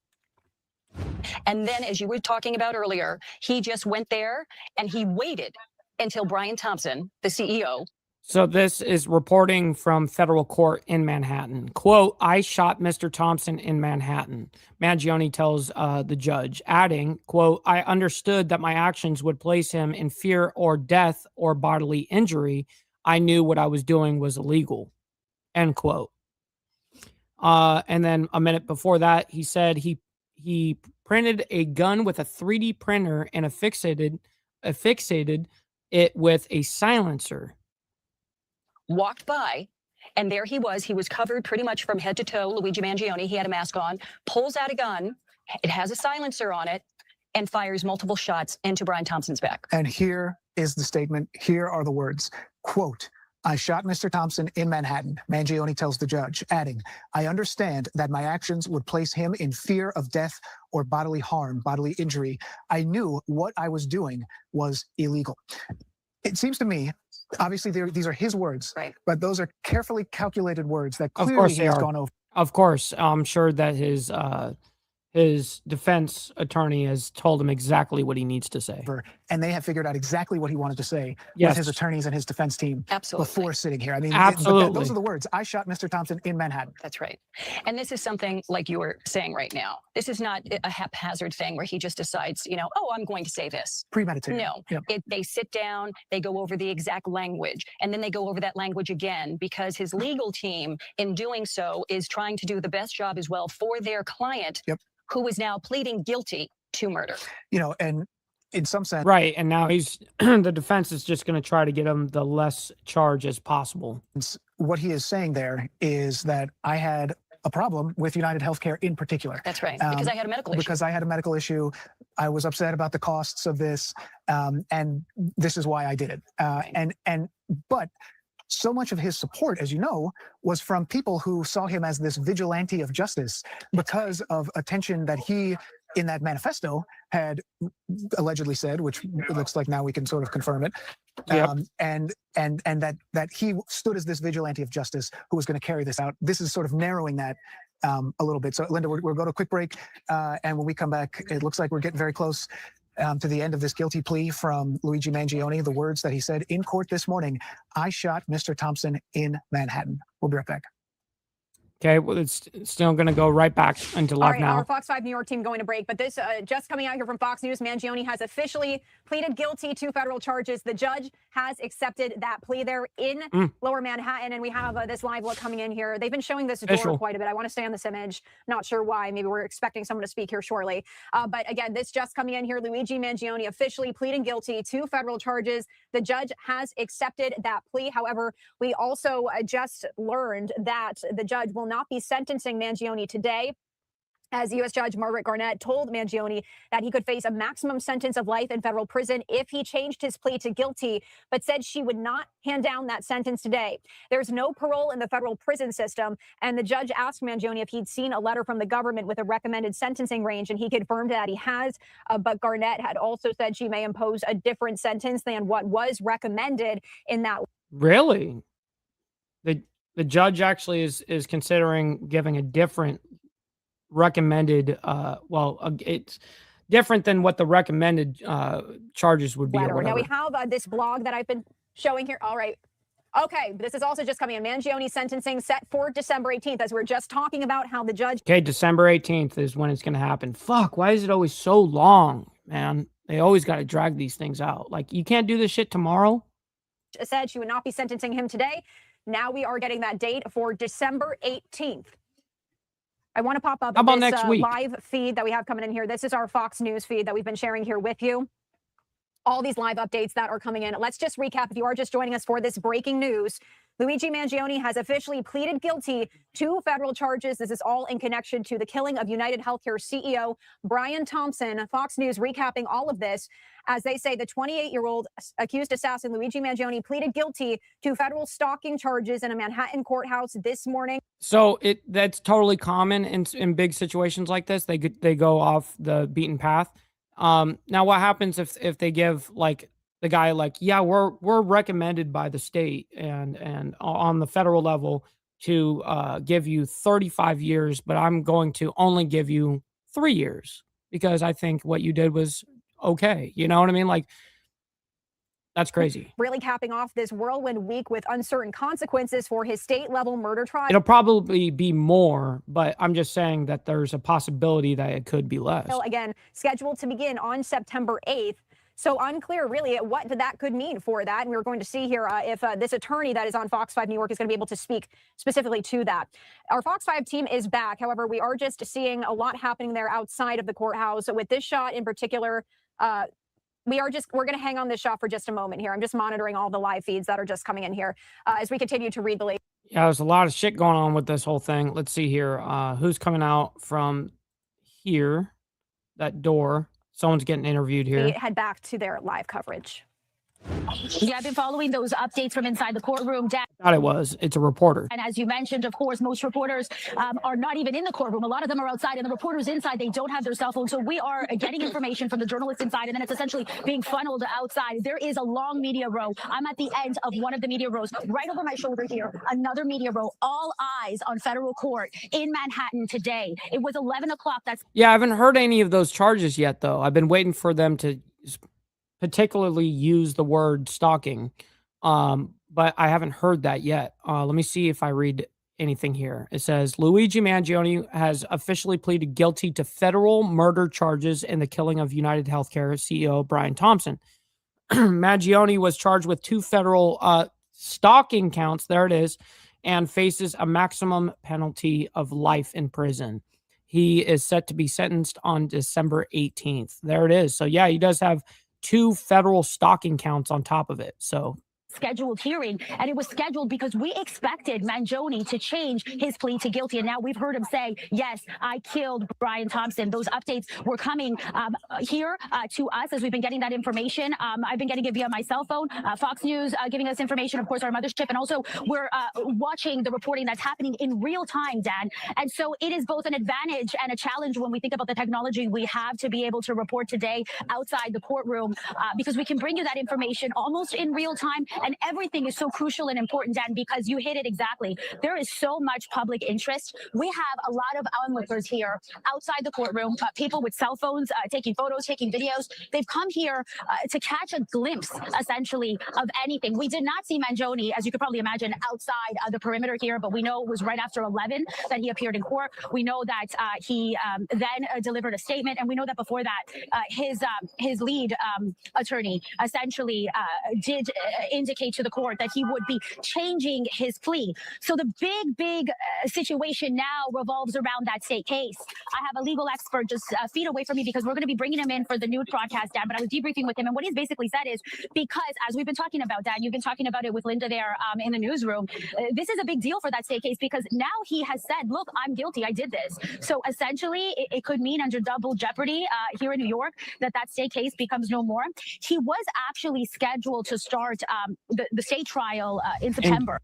And then, as you were talking about earlier, he just went there and he waited until Brian Thompson, the CEO. So this is reporting from federal court in Manhattan. Quote, I shot Mr. Thompson in Manhattan. Mangione tells the judge, adding, quote, I understood that my actions would place him in fear or death or bodily injury. I knew what I was doing was illegal, end quote. And then a minute before that, he said he printed a gun with a 3D printer and affixated it with a silencer. Walked by, and there he was. He was covered pretty much from head to toe. Luigi Mangione, he had a mask on, pulls out a gun. It has a silencer on it and fires multiple shots into Brian Thompson's back. And here is the statement. Here are the words, quote, I shot Mr. Thompson in Manhattan, Mangione tells the judge, adding, I understand that my actions would place him in fear of death or bodily harm, bodily injury. I knew what I was doing was illegal. It seems to me, obviously, these are his words, right? But those are carefully calculated words that clearly he has gone over. Of course, I'm sure that his defense attorney has told him exactly what he needs to say. And they have figured out exactly what he wanted to say with his attorneys and his defense team before sitting here. I mean, those are the words. I shot Mr. Thompson in Manhattan. That's right. And this is something like you were saying right now. This is not a haphazard thing where he just decides, oh, I'm going to say this. Premeditated. No, they sit down, they go over the exact language, and then they go over that language again because his legal team, in doing so, is trying to do the best job as well for their client, who is now pleading guilty to murder. And in some sense. Right. And now the defense is just going to try to get him the less charge as possible. What he is saying there is that I had a problem with United Healthcare in particular. That's right. Because I had a medical issue. Because I had a medical issue. I was upset about the costs of this, and this is why I did it. But so much of his support, as you know, was from people who saw him as this vigilante of justice because of attention that he, in that manifesto, had allegedly said, which it looks like now we can sort of confirm it, and that he stood as this vigilante of justice who was going to carry this out. This is sort of narrowing that a little bit. So, Linda, we'll go to a quick break, and when we come back, it looks like we're getting very close to the end of this guilty plea from Luigi Mangione. The words that he said in court this morning: "I shot Mr. Thompson in Manhattan." We'll be right back. Okay, well, it's still going to go right back into live now. Our Fox 5 New York team going to break, but this just coming out here from Fox News, Mangione has officially pleaded guilty to federal charges. The judge has accepted that plea there in Lower Manhattan, and we have this live look coming in here. They've been showing this door quite a bit. I want to stay on this image. Not sure why. Maybe we're expecting someone to speak here shortly. But again, this just coming in here, Luigi Mangione officially pleading guilty to federal charges. The judge has accepted that plea. However, we also just learned that the judge will not be sentencing Mangione today, as U.S. Judge Margaret Garnett told Mangione that he could face a maximum sentence of life in federal prison if he changed his plea to guilty, but said she would not hand down that sentence today. There's no parole in the federal prison system, and the judge asked Mangione if he'd seen a letter from the government with a recommended sentencing range, and he confirmed that he has, but Garnett had also said she may impose a different sentence than what was recommended in that. Really? The judge actually is considering giving a different recommended, it's different than what the recommended charges would be. Now we have this blog that I've been showing here. All right. Okay, this is also just coming in. Mangione sentencing set for December 18th, as we're just talking about how the judge. Okay, December 18th is when it's going to happen. Fuck, why is it always so long, man? They always got to drag these things out. Like, you can't do this shit tomorrow? Said she would not be sentencing him today. Now we are getting that date for December 18th. I want to pop up How about this next week? Live feed that we have coming in here. This is our Fox News feed that we've been sharing here with you. All these live updates that are coming in. Let's just recap. If you are just joining us for this breaking news, Luigi Mangione has officially pleaded guilty to federal charges. This is all in connection to the killing of United Healthcare CEO Brian Thompson. Fox News recapping all of this. As they say, the 28-year-old accused assassin Luigi Mangione pleaded guilty to federal stalking charges in a Manhattan courthouse this morning. So that's totally common in big situations like this. They go off the beaten path. Now what happens if they give like the guy like, yeah, we're recommended by the state and on the federal level to give you 35 years, but I'm going to only give you 3 years because I think what you did was okay. You know what I mean? Like, that's crazy. Really capping off this whirlwind week with uncertain consequences for his state-level murder trial. It'll probably be more, but I'm just saying that there's a possibility that it could be less. Again, scheduled to begin on September 8th. So unclear, really, what that could mean for that. And we're going to see here if this attorney that is on Fox 5 New York is going to be able to speak specifically to that. Our Fox 5 team is back. However, we are just seeing a lot happening there outside of the courthouse. So with this shot in particular, we're going to hang on this shot for just a moment here. I'm just monitoring all the live feeds that are just coming in here as we continue to read the latest. Yeah, there's a lot of shit going on with this whole thing. Let's see here. Who's coming out from here? That door. Someone's getting interviewed here. We head back to their live coverage. Yeah, I've been following those updates from inside the courtroom. Thought it was. It's a reporter. And as you mentioned, of course, most reporters are not even in the courtroom. A lot of them are outside, and the reporters inside, they don't have their cell phones. So we are getting information from the journalists inside, and then it's essentially being funneled outside. There is a long media row. I'm at the end of one of the media rows. Right over my shoulder here, another media row. All eyes on federal court in Manhattan today. It was 11 o'clock. Yeah, I haven't heard any of those charges yet, though. I've been waiting for them to particularly use the word stalking, but I haven't heard that yet. Let me see if I read anything here. It says Luigi Mangione has officially pleaded guilty to federal murder charges in the killing of United Healthcare CEO Brian Thompson. Mangione was charged with 2 federal stalking counts, there it is, and faces a maximum penalty of life in prison. He is set to be sentenced on December 18th. There it is. So yeah, he does have 2 federal stalking counts on top of it. So scheduled hearing, and it was scheduled because we expected Mangione to change his plea to guilty, and now we've heard him say, yes, I killed Brian Thompson. Those updates were coming here to us as we've been getting that information. I've been getting it via my cell phone, Fox News giving us information, of course, our mothership, and also we're watching the reporting that's happening in real time, Dan. And so it is both an advantage and a challenge when we think about the technology we have to be able to report today outside the courtroom, because we can bring you that information almost in real time, and everything is so crucial and important, Dan, because you hit it exactly. There is so much public interest. We have a lot of onlookers here outside the courtroom, people with cell phones taking photos, taking videos. They've come here to catch a glimpse, essentially, of anything. We did not see Mangione, as you could probably imagine, outside the perimeter here, but we know it was right after 11 that he appeared in court. We know that he then delivered a statement, and we know that before that, his lead attorney essentially did indicate to the court that he would be changing his plea. So the big situation now revolves around that state case. I have a legal expert just feet away from me because we're going to be bringing him in for the new broadcast, Dan, but I was debriefing with him, and what he's basically said is, because as we've been talking about, Dan, you've been talking about it with Linda there in the newsroom, this is a big deal for that state case because now he has said, look, I'm guilty, I did this. So essentially it could mean under double jeopardy here in New York that state case becomes no more. He was actually scheduled to start the state trial in September.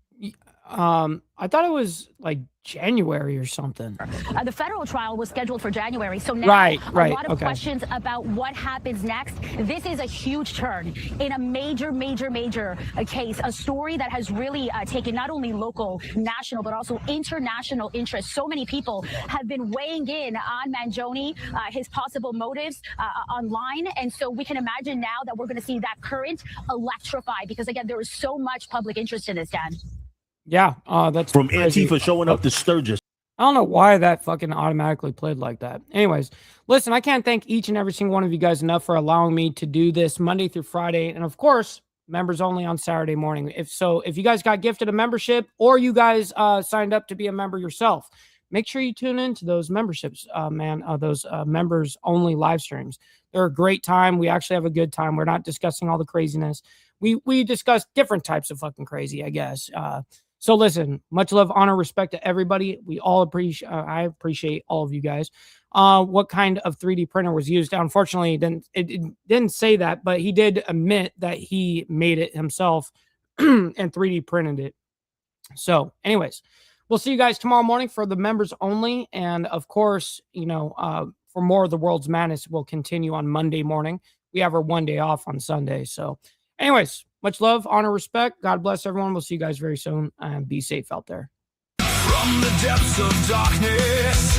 I thought it was like January or something. The federal trial was scheduled for January. So now a lot of okay. questions about what happens next. This is a huge turn in a major case, a story that has really taken not only local, national, but also international interest. So many people have been weighing in on Mangione, his possible motives online. And so we can imagine now that we're going to see that current electrify because, again, there is so much public interest in this, Dan. Yeah, that's from crazy. Antifa showing up to Sturgis. I don't know why that fucking automatically played like that. Anyways, listen, I can't thank each and every single one of you guys enough for allowing me to do this Monday through Friday. And of course, members only on Saturday morning. If you guys got gifted a membership or you guys signed up to be a member yourself, make sure you tune into those memberships, those members only live streams. They're a great time. We actually have a good time. We're not discussing all the craziness. We discuss different types of fucking crazy, I guess. So listen, much love, honor, respect to everybody. We all appreciate, I appreciate all of you guys. What kind of 3D printer was used? Unfortunately, it didn't say that, but he did admit that he made it himself and 3D printed it. So anyways, we'll see you guys tomorrow morning for the members only. And of course, for more of the World's Madness, we'll continue on Monday morning. We have our one day off on Sunday. So anyways, much love, honor, respect. God bless everyone. We'll see you guys very soon and be safe out there. From the depths of darkness,